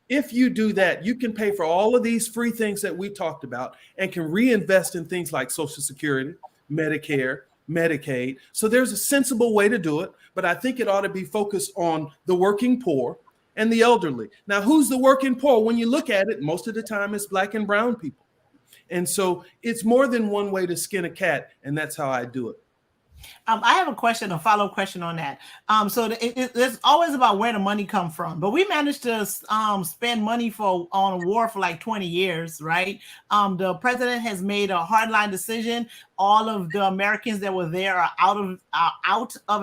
If you do that, you can pay for all of these free things that we talked about and can reinvest in things like Social Security, Medicare, Medicaid. So there's a sensible way to do it, but I think it ought to be focused on the working poor and the elderly. Now, who's the working poor? When you look at it, most of the time it's Black and brown people. And so it's more than one way to skin a cat, and that's how I do it. I have a follow-up question on that. So it's always about where the money come from, but we managed to spend money on a war for like 20 years, right? The president has made a hardline decision. All of the Americans that were there are out of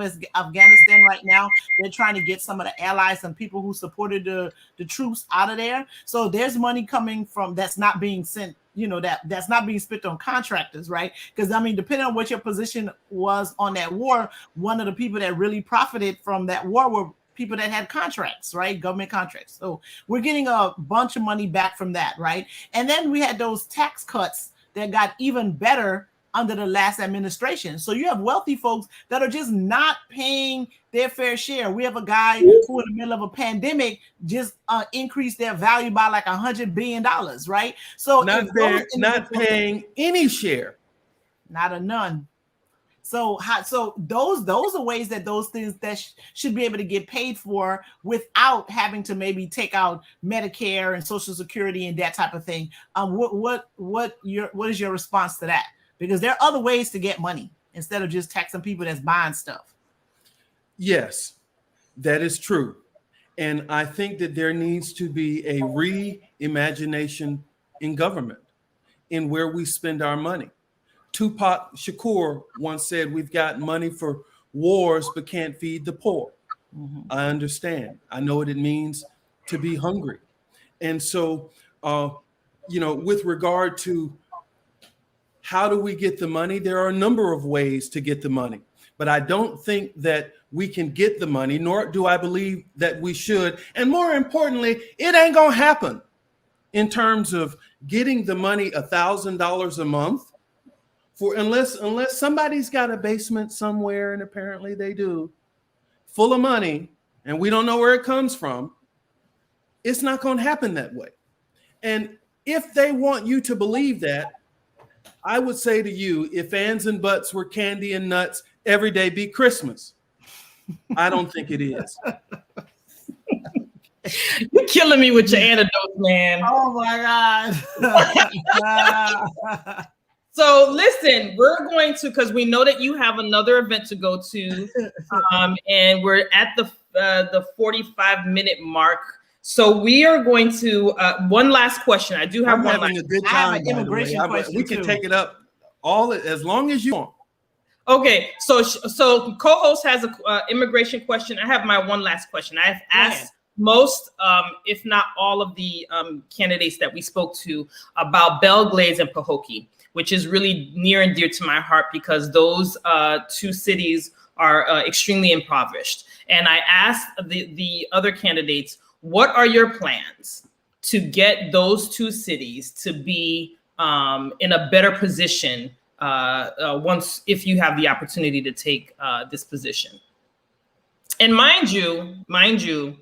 Afghanistan right now. They're trying to get some of the allies and people who supported the troops out of there. So there's money coming from that's not being sent. That's not being spent on contractors, right? Because I mean, depending on what your position was on that war, one of the people that really profited from that war were people that had contracts, right? Government contracts. So we're getting a bunch of money back from that, right? And then we had those tax cuts that got even better under the last administration. So you have wealthy folks that are just not paying their fair share. We have a guy who in the middle of a pandemic just increased their value by like $100 billion, right? So not paying any share. Not a none. So those are ways that those things that should be able to get paid for without having to maybe take out Medicare and Social Security and that type of thing. What is your response to that? Because there are other ways to get money instead of just taxing people that's buying stuff. Yes, that is true. And I think that there needs to be a reimagination in government, in where we spend our money. Tupac Shakur once said, we've got money for wars, but can't feed the poor. Mm-hmm. I understand. I know what it means to be hungry. And so, with regard to How do we get the money? There are a number of ways to get the money, but I don't think that we can get the money, nor do I believe that we should. And more importantly, it ain't gonna happen in terms of getting the money $1,000 a month for unless somebody's got a basement somewhere, and apparently they do, full of money, and we don't know where it comes from. It's not going to happen that way. And if they want you to believe that, I would say to you, if ands and buts were candy and nuts, every day be Christmas. I don't think it is. You're killing me with your anecdotes, man. Oh my God. So listen, we're going to, because we know that you have another event to go to, and we're at the 45-minute mark. So we are going to one last question. I do have I'm one. having a good I have time. an immigration question We can too. take it up all as long as you want. Okay, so co-host has a immigration question. I have my one last question. I've asked most, if not all, of the candidates that we spoke to about Belle Glades and Pahokee, which is really near and dear to my heart because those two cities are extremely impoverished. And I asked the other candidates, what are your plans to get those two cities to be in a better position if you have the opportunity to take this position? And mind you,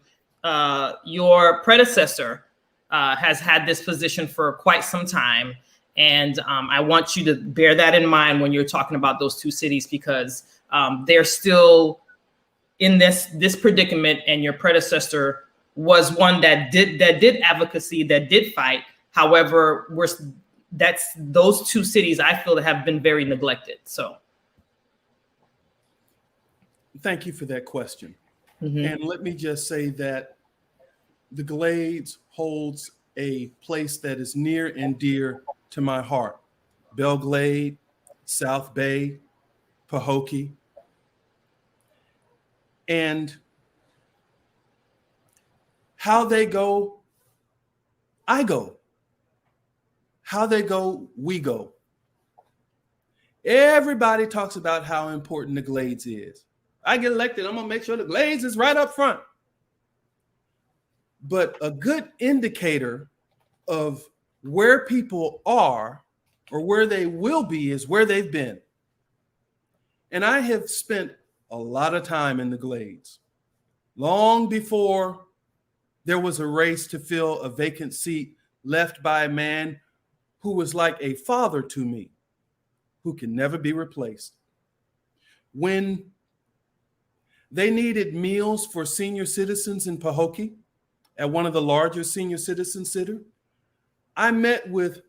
your predecessor has had this position for quite some time. And I want you to bear that in mind when you're talking about those two cities, because they're still in this predicament, and your predecessor was one that did advocacy, that did fight. However, those two cities I feel have been very neglected. So thank you for that question. Mm-hmm. And let me just say that the Glades holds a place that is near and dear to my heart. Belle Glade, South Bay, Pahokee. And how they go, I go. How they go, we go. Everybody talks about how important the Glades is. I get elected, I'm gonna make sure the Glades is right up front. But a good indicator of where people are or where they will be is where they've been. And I have spent a lot of time in the Glades, long before there was a race to fill a vacant seat left by a man who was like a father to me, who can never be replaced. When they needed meals for senior citizens in Pahokee, at one of the larger senior citizen centers, I met with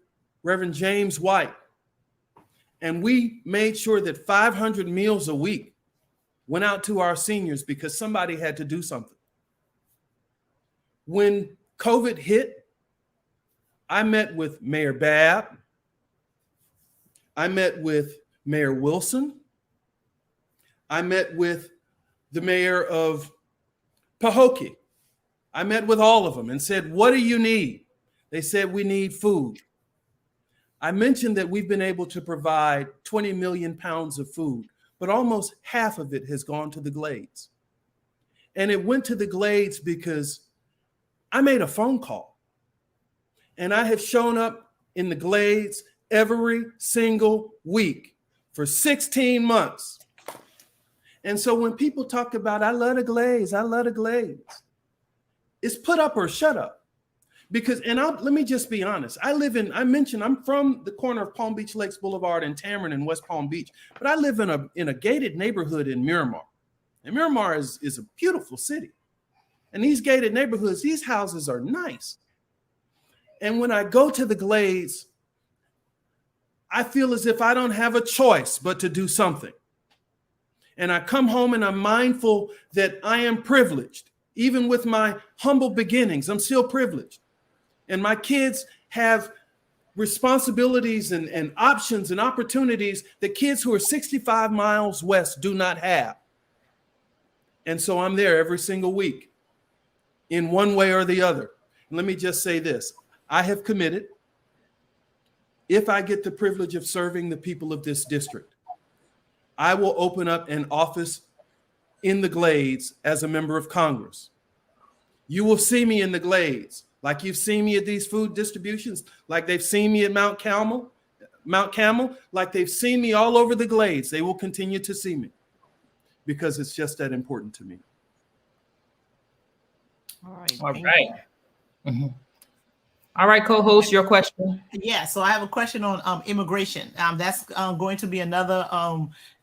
Reverend James White, and we made sure that 500 meals a week went out to our seniors because somebody had to do something. When COVID hit, I met with Mayor Babb, I met with Mayor Wilson, I met with the mayor of Pahokee. I met with all of them and said, what do you need? They said, we need food. I mentioned that we've been able to provide 20 million pounds of food, but almost half of it has gone to the Glades. And it went to the Glades because I made a phone call. And I have shown up in the Glades every single week for 16 months. And so when people talk about, I love the Glades, I love the Glades, it's put up or shut up. Because, and let me just be honest, I'm from the corner of Palm Beach Lakes Boulevard and Tamarind in West Palm Beach, but I live in a gated neighborhood in Miramar. And Miramar is a beautiful city. And these gated neighborhoods, these houses are nice. And when I go to the Glades, I feel as if I don't have a choice but to do something. And I come home and I'm mindful that I am privileged. Even with my humble beginnings, I'm still privileged. And my kids have responsibilities and options and opportunities that kids who are 65 miles west do not have. And so I'm there every single week in one way or the other. And let me just say this. I have committed if I get the privilege of serving the people of this district, I will open up an office in the Glades as a member of Congress. You will see me in the Glades, like you've seen me at these food distributions, like they've seen me at Mount Carmel, like they've seen me all over the Glades. They will continue to see me because it's just that important to me. All right. All right. Mm-hmm. All right, co-host, your question. Yeah, so I have a question on immigration. That's going to be another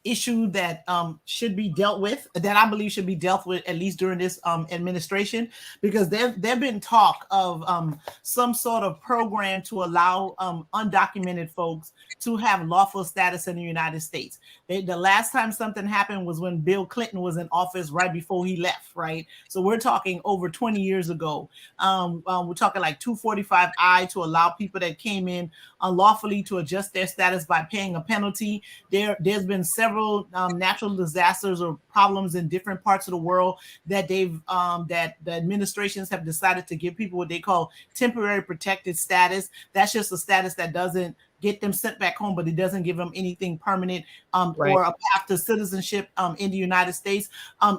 issue that should be dealt with, that I believe should be dealt with at least during this administration, because there've been talk of some sort of program to allow undocumented folks to have lawful status in the United States. The last time something happened was when Bill Clinton was in office right before he left, right? So we're talking over 20 years ago. We're talking like 245I to allow people that came in unlawfully to adjust their status by paying a penalty. There's been several natural disasters or problems in different parts of the world that that the administrations have decided to give people what they call temporary protected status. That's just a status that doesn't get them sent back home, but it doesn't give them anything permanent Right. or a path to citizenship in the United States.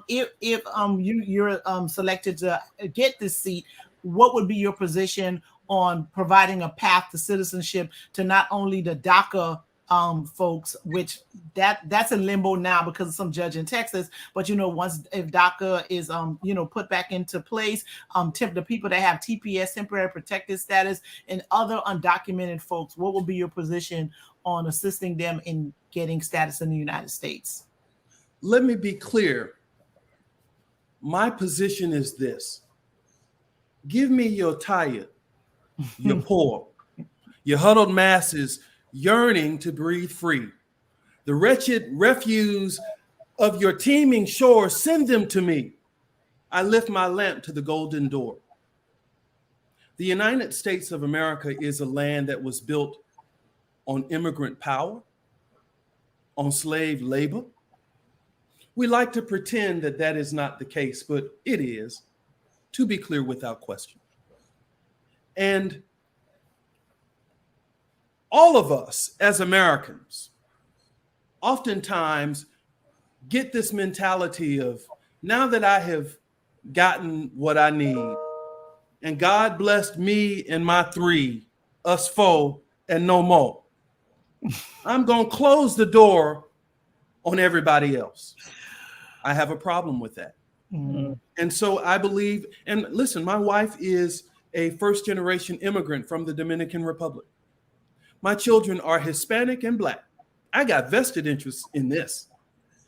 If you're selected to get this seat, what would be your position on providing a path to citizenship to not only the DACA folks, which that's in limbo now because of some judge in Texas, but once if DACA is put back into place, the people that have TPS, temporary protected status, and other undocumented folks, what will be your position on assisting them in getting status in the United States? Let me be clear. My position is this: give me your tired, your poor, your huddled masses yearning to breathe free. The wretched refuse of your teeming shores, send them to me. I lift my lamp to the golden door. The United States of America is a land that was built on immigrant power, on slave labor. We like to pretend that that is not the case, but it is, to be clear, without question. And all of us as Americans oftentimes get this mentality of, now that I have gotten what I need, and God blessed me and my three, us four, and no more, I'm going to close the door on everybody else. I have a problem with that. Mm-hmm. And so I believe, and listen, my wife is a first-generation immigrant from the Dominican Republic. My children are Hispanic and Black. I got vested interests in this.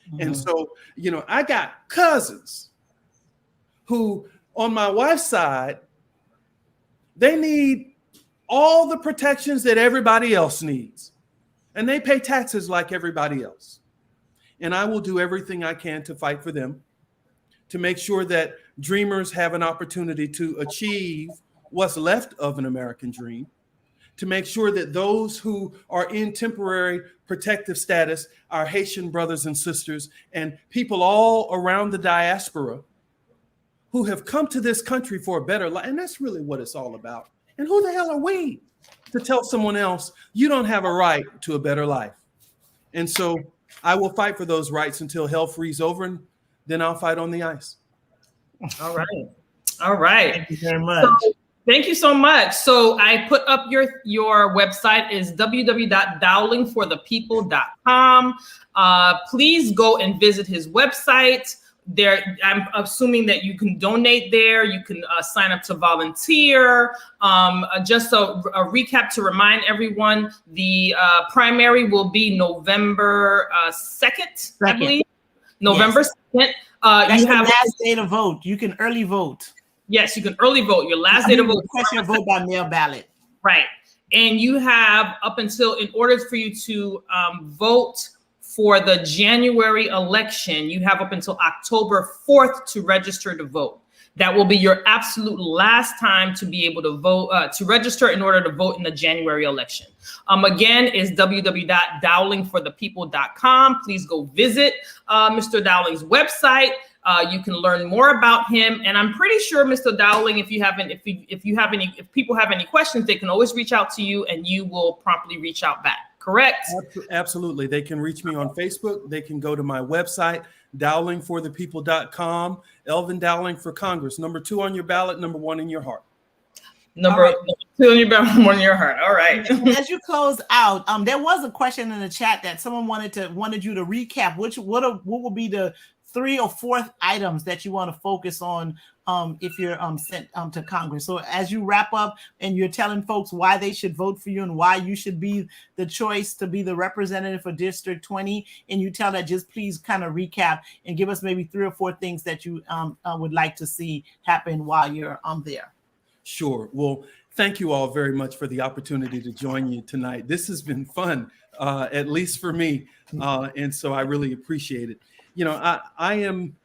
Mm-hmm. And so, I got cousins who, on my wife's side, they need all the protections that everybody else needs. And they pay taxes like everybody else. And I will do everything I can to fight for them, to make sure that dreamers have an opportunity to achieve what's left of an American dream, to make sure that those who are in temporary protective status, our Haitian brothers and sisters, and people all around the diaspora who have come to this country for a better life, and that's really what it's all about. And who the hell are we to tell someone else you don't have a right to a better life? And so I will fight for those rights until hell freezes over, and then I'll fight on the ice. All right. All right. Thank you very much. Thank you so much. So I put up your website is www.dowlingforthepeople.com. Please go and visit his website. There, I'm assuming that you can donate there. You can sign up to volunteer. Just a recap to remind everyone, the primary will be November 2nd, I believe. November 2nd. That's you have the last day to vote. You can early vote. Yes, you can early vote. Your last day to vote. Your vote by mail ballot. Right. And you have up until, in order for you to vote for the January election, you have up until October 4th to register to vote. That will be your absolute last time to be able to vote, to register in order to vote in the January election. Again, is www.dowlingforthepeople.com. Please go visit Mr. Dowling's website. You can learn more about him. And I'm pretty sure, Mr. Dowling, if people have any questions, they can always reach out to you and you will promptly reach out back. Correct? Absolutely. They can reach me on Facebook. They can go to my website, dowlingforthepeople.com. Elvin Dowling for Congress. Number 2 on your ballot, number 1 in your heart. Number 2 on your ballot, number 1 in your heart. All right. As you close out, there was a question in the chat that someone wanted you to recap. What will be the 3 or 4 items that you want to focus on if you're sent to Congress? So as you wrap up and you're telling folks why they should vote for you and why you should be the choice to be the representative for District 20, and you tell that, just please kind of recap and give us maybe 3 or 4 things that you would like to see happen while you're there. Sure. Well, thank you all very much for the opportunity to join you tonight. This has been fun, at least for me, and so I really appreciate it. You know, I am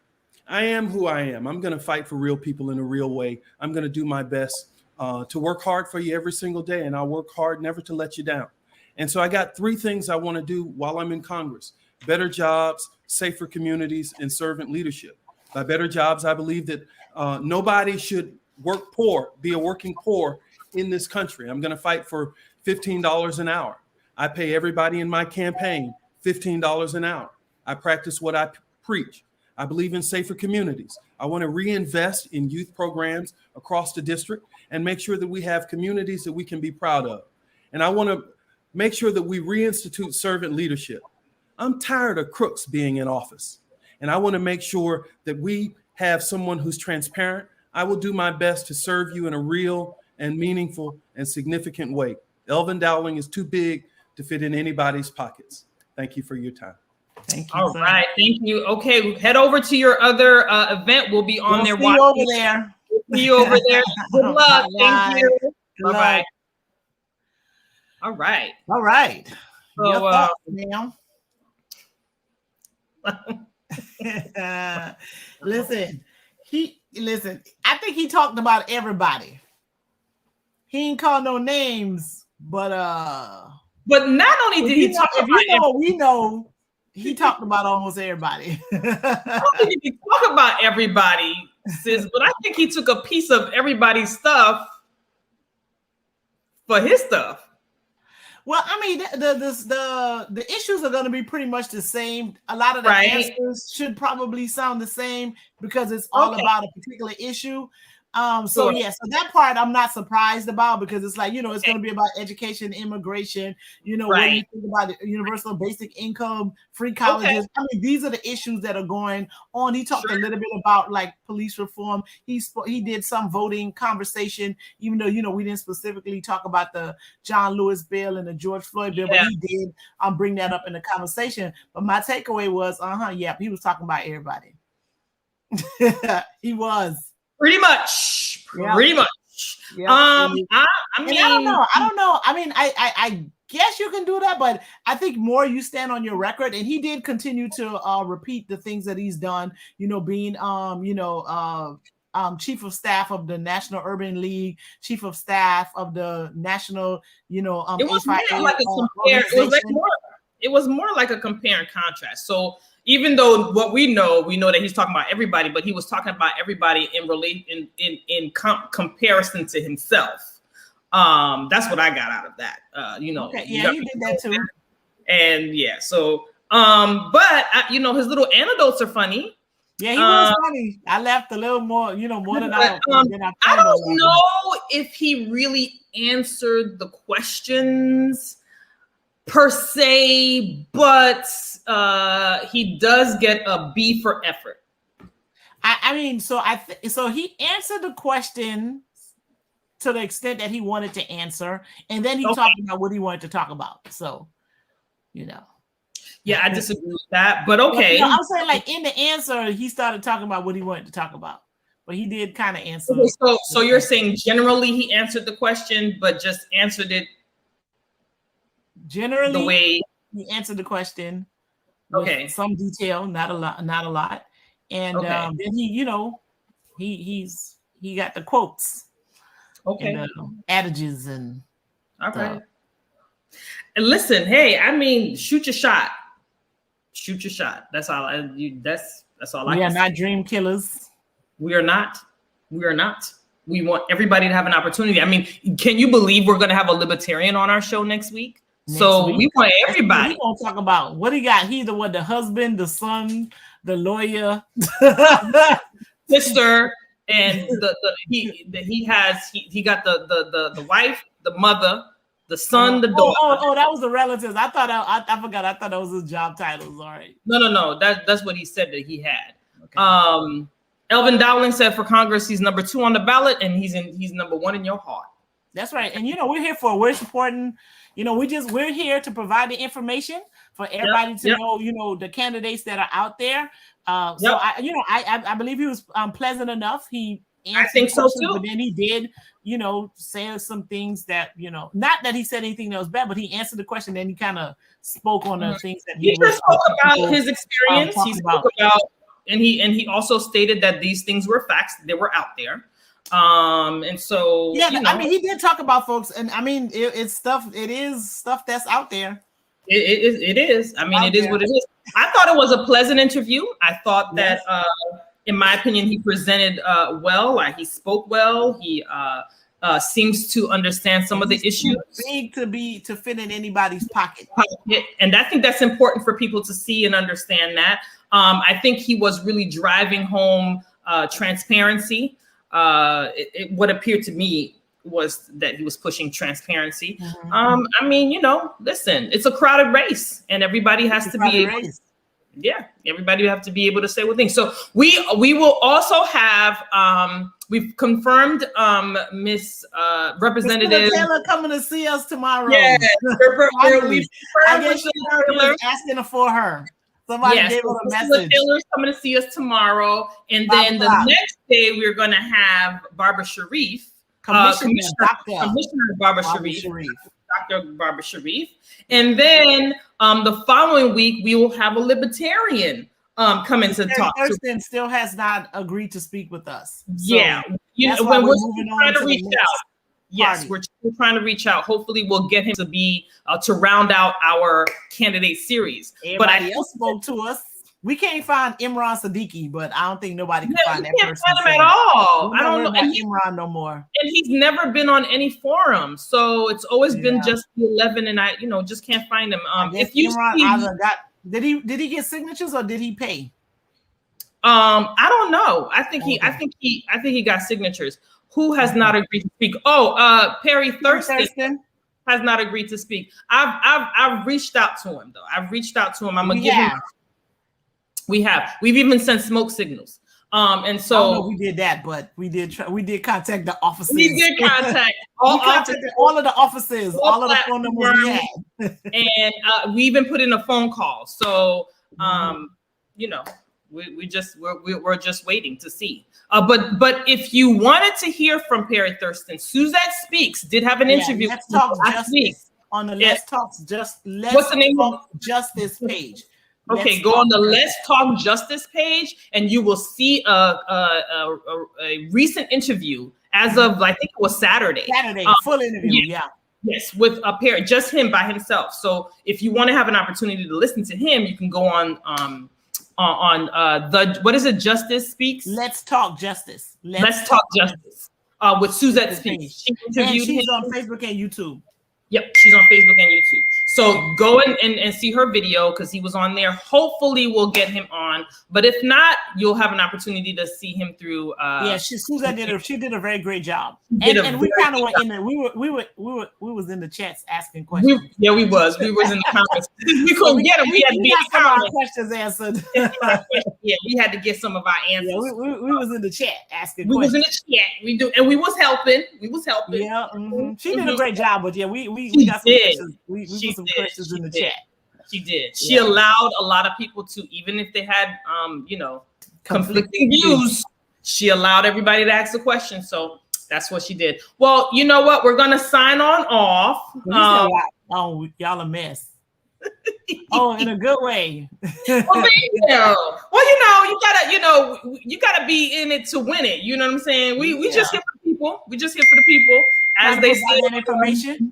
who I am. I'm going to fight for real people in a real way. I'm going to do my best to work hard for you every single day, and I'll work hard never to let you down. And so I got 3 things I want to do while I'm in Congress: better jobs, safer communities, and servant leadership. By better jobs, I believe that nobody should work poor, be a working poor in this country. I'm going to fight for $15 an hour. I pay everybody in my campaign $15 an hour. I practice what I preach. I believe in safer communities. I want to reinvest in youth programs across the district and make sure that we have communities that we can be proud of. And I want to make sure that we reinstitute servant leadership. I'm tired of crooks being in office, and I want to make sure that we have someone who's transparent. I will do my best to serve you in a real and meaningful and significant way. Elvin Dowling is too big to fit in anybody's pockets. Thank you for your time. Thank you. All right. Thank you. Okay. Head over to your other event. We'll be on there. See you over there. See you over there. Good luck. Bye-bye. Thank you. Good Bye-bye. luck. All right. All right. So, listen, I think he talked about everybody. He ain't call no names, but not only did he talk about we know he talked about almost everybody. I don't think he talk about everybody, sis, but I think he took a piece of everybody's stuff for his stuff. Well, I mean, the issues are going to be pretty much the same. A lot of the answers should probably sound the same because it's all about a particular issue. So that part I'm not surprised about, because it's like, it's going to be about education, immigration, when you think about it, universal basic income, free colleges. I mean, these are the issues that are going on. He talked a little bit about like police reform. He did some voting conversation, even though, we didn't specifically talk about the John Lewis bill and the George Floyd bill, but he did bring that up in the conversation. But my takeaway was, he was talking about everybody. He was. Pretty much. Yeah. I don't know. I mean, I guess you can do that, but I think more you stand on your record. And he did continue to repeat the things that he's done, being chief of staff of the National Urban League, chief of staff of the National, it was more like a compare and contrast. So even though we know that he's talking about everybody, but he was talking about everybody in comparison to himself. That's what I got out of that. he did that too. And but his little anecdotes are funny. Yeah, he was funny. I laughed a little more, more than I don't know if he really answered the questions per se, but he does get a B for effort. So he answered the question to the extent that he wanted to answer, and then he talked about what he wanted to talk about. So, Yeah, I disagree with that, but okay. I'm saying, like, in the answer, he started talking about what he wanted to talk about, but he did kind of answer. So you're saying generally he answered the question, but just answered it generally the way he answered the question. With some detail, not a lot. And then he got the quotes. And, adages and. All right. And listen, hey, I mean, shoot your shot. Shoot your shot. That's all. That's all. We are not dream killers. We are not. We are not. We want everybody to have an opportunity. I mean, can you believe we're going to have a libertarian on our show next week? We want everybody. We're going to talk about what he got. He's the husband, the son, the lawyer, sister, and he got the wife, the mother, the son, the daughter. Oh, that was the relatives. I forgot. I thought that was his job titles. All right. No. That's what he said that he had. Okay. Elvin Dowling said for Congress, he's number 2 on the ballot, and he's number 1 in your heart. That's right. And we're supporting. We're here to provide the information for everybody to know. The candidates that are out there. I believe he was pleasant enough. He answered, I think so too. But then he did, say some things that not that he said anything that was bad, but he answered the question. Then he kind of spoke on the things that he just spoke about his experience. He spoke about. And he also stated that these things were facts; they were out there, and so I mean, he did talk about folks, and I mean, it's stuff. It is stuff that's out there. It is. I mean, it is what it is. I thought it was a pleasant interview. I thought that, in my opinion, he presented well. Like he spoke well. He seems to understand some of the issues. Big to fit in anybody's pocket, and I think that's important for people to see and understand that. I think he was really driving home transparency. What appeared to me was that he was pushing transparency. Mm-hmm. I mean, listen, it's a crowded race, and everybody has to be able. Everybody have to be able to say what things. So we will also have. We've confirmed Miss Representative Taylor coming to see us tomorrow. Yeah, we've I guess she's asking for her. Somebody gave us a message. Taylor's coming to see us tomorrow, and then the next day we're going to have Barbara Sharif, Commissioner Barbara Sharif, Dr. Barbara Sharif, and then the following week we will have a libertarian coming to talk. Thurston still has not agreed to speak with us. So when we're trying to reach out. Yes, we're trying to reach out. Hopefully, we'll get him to be to round out our candidate series. Everybody else spoke to us. We can't find Imran Siddiqui, but I don't think nobody can find that person. Can't find him at all. I don't know Imran no more. And he's never been on any forum, so it's always been just the 11, and I, just can't find him. If you did he get signatures or did he pay? I don't know. I think he got signatures. Who has not agreed to speak? Perry Thurston has not agreed to speak. I've reached out to him though. I'm gonna give him. We've even sent smoke signals. And so we did that, but we did contact the offices. We did contact all of the offices, all of the phone numbers we had, and we even put in a phone call. So we're just waiting to see. But if you wanted to hear from Perry Thurston, Suzette Speaks did have an interview Let's Talk Justice on the Let's Talk Justice page. Okay, go on the Let's Talk Justice page, and you will see a recent interview as of, I think it was Saturday. Full interview, Yes, with a pair, just him by himself. So if you want to have an opportunity to listen to him, you can go on the, what is it, Justice Speaks? Let's Talk Justice. Let's Talk Justice with Suzette Speaks. She interviewed him. She's on Facebook and YouTube. Yep, she's on Facebook and YouTube. So go and see her video because he was on there. Hopefully we'll get him on, but if not, you'll have an opportunity to see him through. Suzette did a very great job, and we kind of were in there. We was in the chats asking questions. We was in the comments. We couldn't get them. We had to be some of our questions answered. We had to get some of our answers. Yeah, we was in the chat asking. We was in the chat. We do, and we was helping. Yeah, she did a great job, but we got some questions. We put some questions in the chat. She did. She allowed a lot of people to, even if they had conflicting views, she allowed everybody to ask a question. So that's what she did. Well, you know what? We're gonna sign on off. Y'all a mess. In a good way. Well, you gotta be in it to win it. You know what I'm saying? We just here for people. We just here for the people. As they say, that information.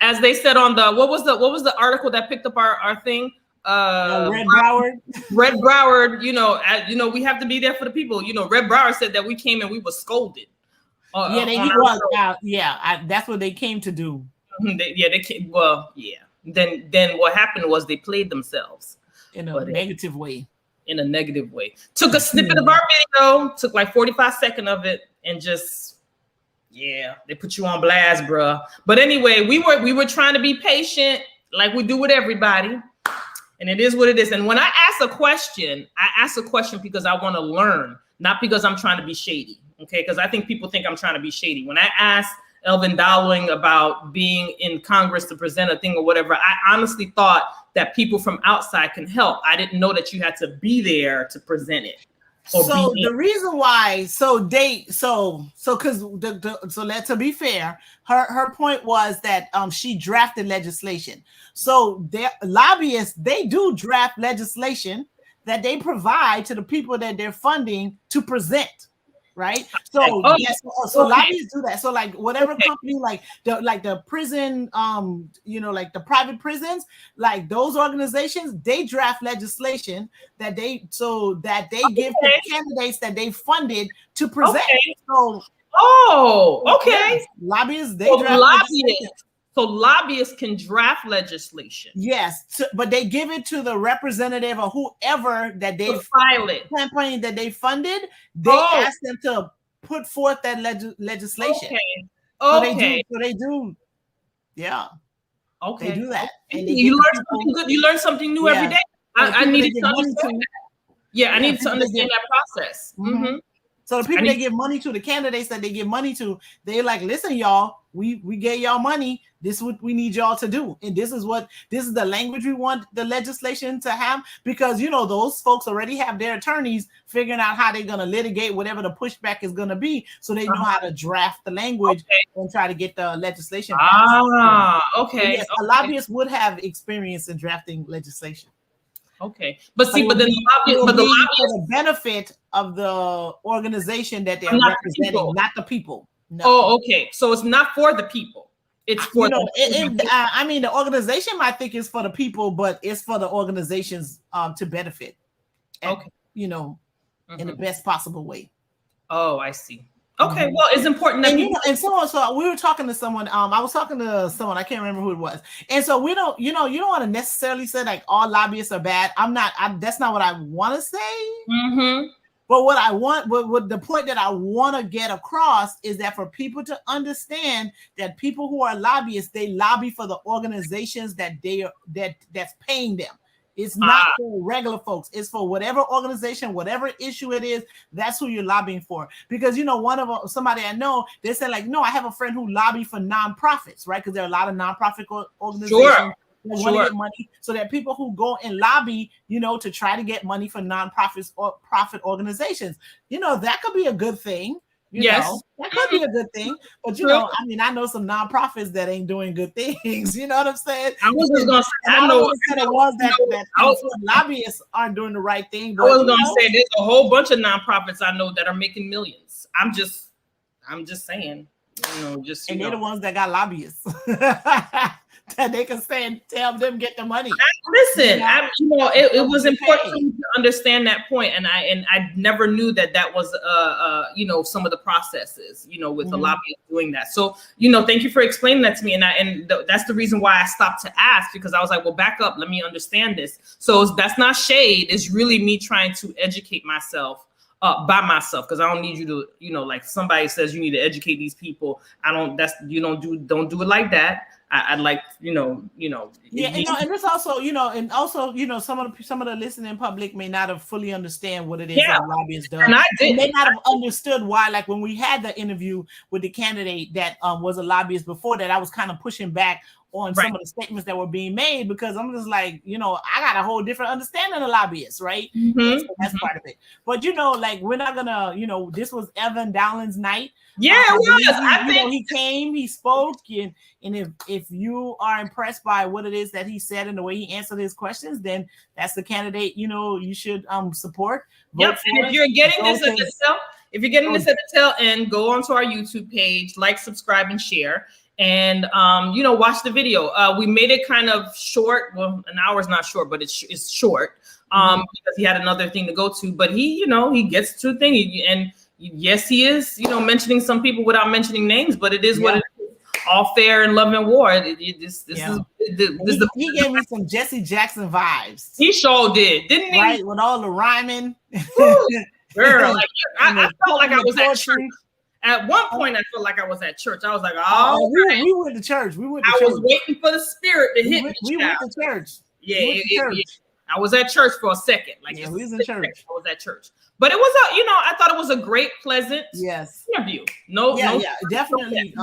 As they said on the what was the article that picked up our thing? Red Broward. Red Broward, we have to be there for the people. Red Broward said that we came and we were scolded. That's what they came to do. They came. Well, yeah. Then what happened was they played themselves in a negative way. In a negative way. Took a snippet of our video, took like 45 seconds of it, and just they put you on blast, bruh. But anyway, we were trying to be patient, like we do with everybody. And it is what it is. And when I ask a question because I want to learn, not because I'm trying to be shady. Okay, because I think people think I'm trying to be shady. When I asked Elvin Dowling about being in Congress to present a thing or whatever, I honestly thought that people from outside can help. I didn't know that you had to be there to present it. So the reason why, to be fair, her point was that she drafted legislation. So their lobbyists, they do draft legislation that they provide to the people that they're funding to present. Right. So lobbyists do that. So like whatever company, like the prison, like the private prisons, like those organizations, they draft legislation that they give to the candidates that they funded to present. So lobbyists, they draft legislation. So lobbyists can draft legislation. Yes, but they give it to the representative or whoever that they file it. Campaign that they funded. They ask them to put forth that legislation. Okay. So they do. Yeah. Okay. They do that. And you learn something good. You learn something new every day. I needed to understand that. Yeah, I need to understand that process. Mm-hmm. So the people they give money to, the candidates that they give money to, they like, listen, y'all, we gave y'all money. This is what we need y'all to do. And this is the language we want the legislation to have, because, those folks already have their attorneys figuring out how they're going to litigate whatever the pushback is going to be. So they know how to draft the language and try to get the legislation passed. Okay. Yes, a lobbyist would have experience in drafting legislation. Okay, but then the the benefit of the organization that they're representing, not the people. No. Oh, okay. So it's not for the people. It's for the organization might think it's for the people, but it's for the organizations to benefit. In the best possible way. Oh, I see. Okay, well, it's important that so we were talking to someone. I was talking to someone, I can't remember who it was. And so you don't want to necessarily say like all lobbyists are bad. That's not what I want to say. Mm-hmm. But what the point that I want to get across is that for people to understand that people who are lobbyists, they lobby for the organizations that's paying them. It's not for regular folks. It's for whatever organization, whatever issue it is. That's who you're lobbying for. Because somebody I know, they said like, no, I have a friend who lobby for nonprofits, right? Because there are a lot of nonprofit organizations that want to get money. So that people who go and lobby, to try to get money for nonprofits or profit organizations, that could be a good thing. That could be a good thing, but I know some nonprofits that ain't doing good things. You know what I'm saying? I was just gonna say, I know the ones that lobbyists aren't doing the right thing. But, I was gonna say there's a whole bunch of nonprofits I know that are making millions. I'm just saying, and they're the ones that got lobbyists. That they can say and tell them get the money. Listen, it was important for me to understand that point, and I never knew that was some of the processes with the lobbyists doing that. So thank you for explaining that to me, and that's the reason why I stopped to ask, because I was like, well, back up, let me understand this. So that's not shade; it's really me trying to educate myself. By myself, because I don't need you to, like somebody says you need to educate these people. Don't do it like that. I'd like, and this also, some of the listening public may not have fully understand what it is that lobbyists do. And they may not have understood why, like when we had the interview with the candidate that was a lobbyist before that, I was kind of pushing back on some of the statements that were being made, because I'm just like, I got a whole different understanding of lobbyists, right? Mm-hmm. So that's part of it. But we're not gonna, this was Elvin Dowling's night. Yeah, it was. I think he came, he spoke, and if you are impressed by what it is that he said and the way he answered his questions, then that's the candidate you should support. Yep. And if you're getting this at the tail end, go onto our YouTube page, like, subscribe, and share. and watch the video. We made it kind of short. Well, an hour is not short, but it's short because he had another thing to go to. But he gets to a thing, and yes, he is mentioning some people without mentioning names, but it is what it is. All fair in love and war. He gave me some Jesse Jackson vibes. He sure did, didn't he? Right, with all the rhyming. Girl, like I felt like I was at church. At one point, I felt like I was at church. I was like, we went to church. I was waiting for the spirit to hit me. We went to church. Yeah, I was at church for a second. Like, we was in church. I was at church. But it was I thought it was a great, pleasant interview. Definitely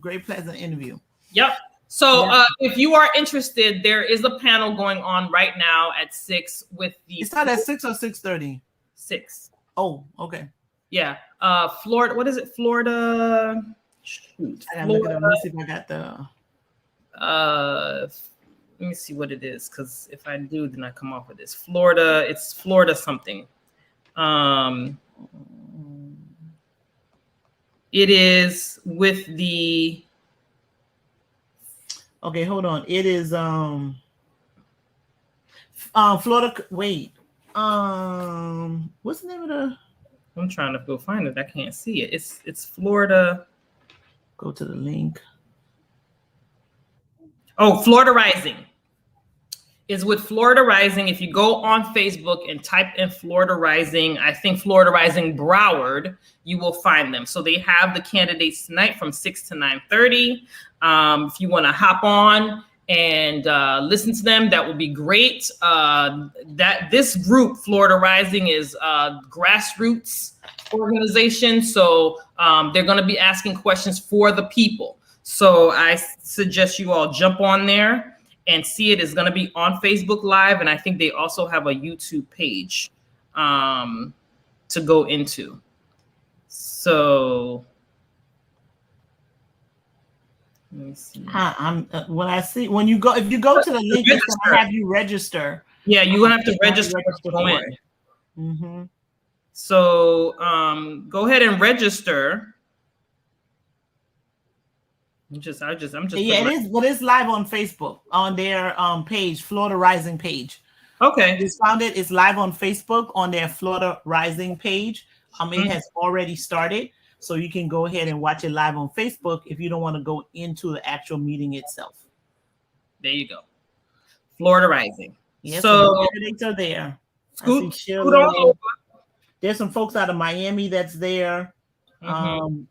great, pleasant interview. Yep. So if you are interested, there is a panel going on right now at 6 with the. It's not at 6 or 6:30. 6. Oh, okay. Yeah. Florida. What is it? Florida. Shoot. I gotta look it up. Let me see if I got the. Let me see what it is, because if I do, then I come off with this. Florida. It's Florida something. It is with the. Okay, hold on. It is Florida. Wait. What's the name of the? I'm trying to go find it. I can't see it. It's Florida. Go to the link. Oh, Florida Rising. Is with Florida Rising. If you go on Facebook and type in Florida Rising, I think Florida Rising Broward, you will find them. So they have the candidates tonight from 6 to 9:30. If you want to hop on and listen to them, that would be great. That this group, Florida Rising, is a grassroots organization. So they're going to be asking questions for the people. So I suggest you all jump on there and see it. Is going to be on Facebook Live. And I think they also have a YouTube page to go into. So let me see. When you go to the link, it's going to have you register. Yeah, you're going to have to register to go in. Mm-hmm. So go ahead and register. I'm just. It is. But it's live on Facebook on their page, Florida Rising page. Okay. Just found it. It's live on Facebook on their Florida Rising page. It has already started, so you can go ahead and watch it live on Facebook if you don't want to go into the actual meeting itself. There you go. Florida Rising. Yes. So the candidates are there. Scoot on over. There's some folks out of Miami that's there.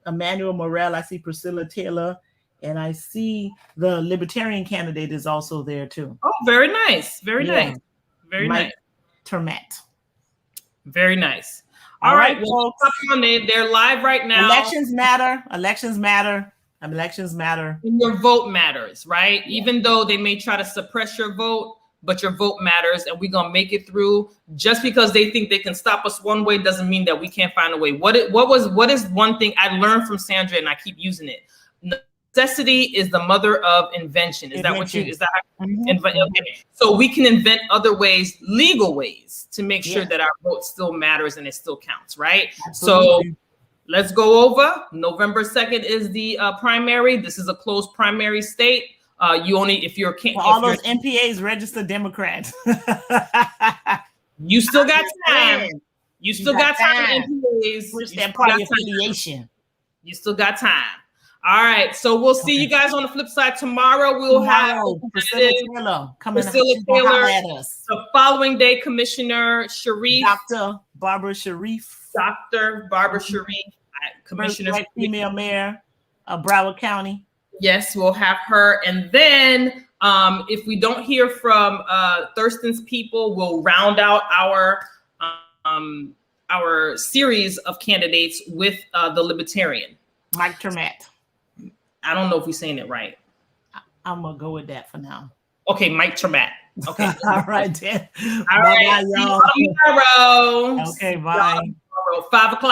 Emmanuel Morel. I see Priscilla Taylor. And I see the Libertarian candidate is also there too. Oh, very nice. Very nice. Very Mike nice. Termet. Very nice. All right. Well, they're live right now. Elections matter. Elections matter. Elections matter. And your vote matters, right? Yeah. Even though they may try to suppress your vote, but your vote matters, and we're going to make it through. Just because they think they can stop us one way doesn't mean that we can't find a way. What is one thing I learned from Sandra, and I keep using it? Necessity is the mother of invention. Is that what you? Is that okay? So we can invent other ways, legal ways, to make sure that our vote still matters and it still counts, right? Absolutely. So let's go over. November 2nd is the primary. This is a closed primary state. You only if you're all those MPAs registered Democrats. You still got time. You still got time. MPAs. Switch that party affiliation. You still got time. All right, so we'll see you guys on the flip side tomorrow. We'll have Priscilla Taylor coming. Priscilla Taylor. The following day, Commissioner Sharif. Dr. Barbara Sharif. Commissioner First female mayor of Broward County. Yes, we'll have her. And then if we don't hear from Thurston's people, we'll round out our series of candidates with the Libertarian. Mike Termet. I don't know if we're saying it right. I'm going to go with that for now. Okay, Mike Termet. Okay. All right, then. All right. Bye, y'all. See you tomorrow. Okay, bye. 5 o'clock.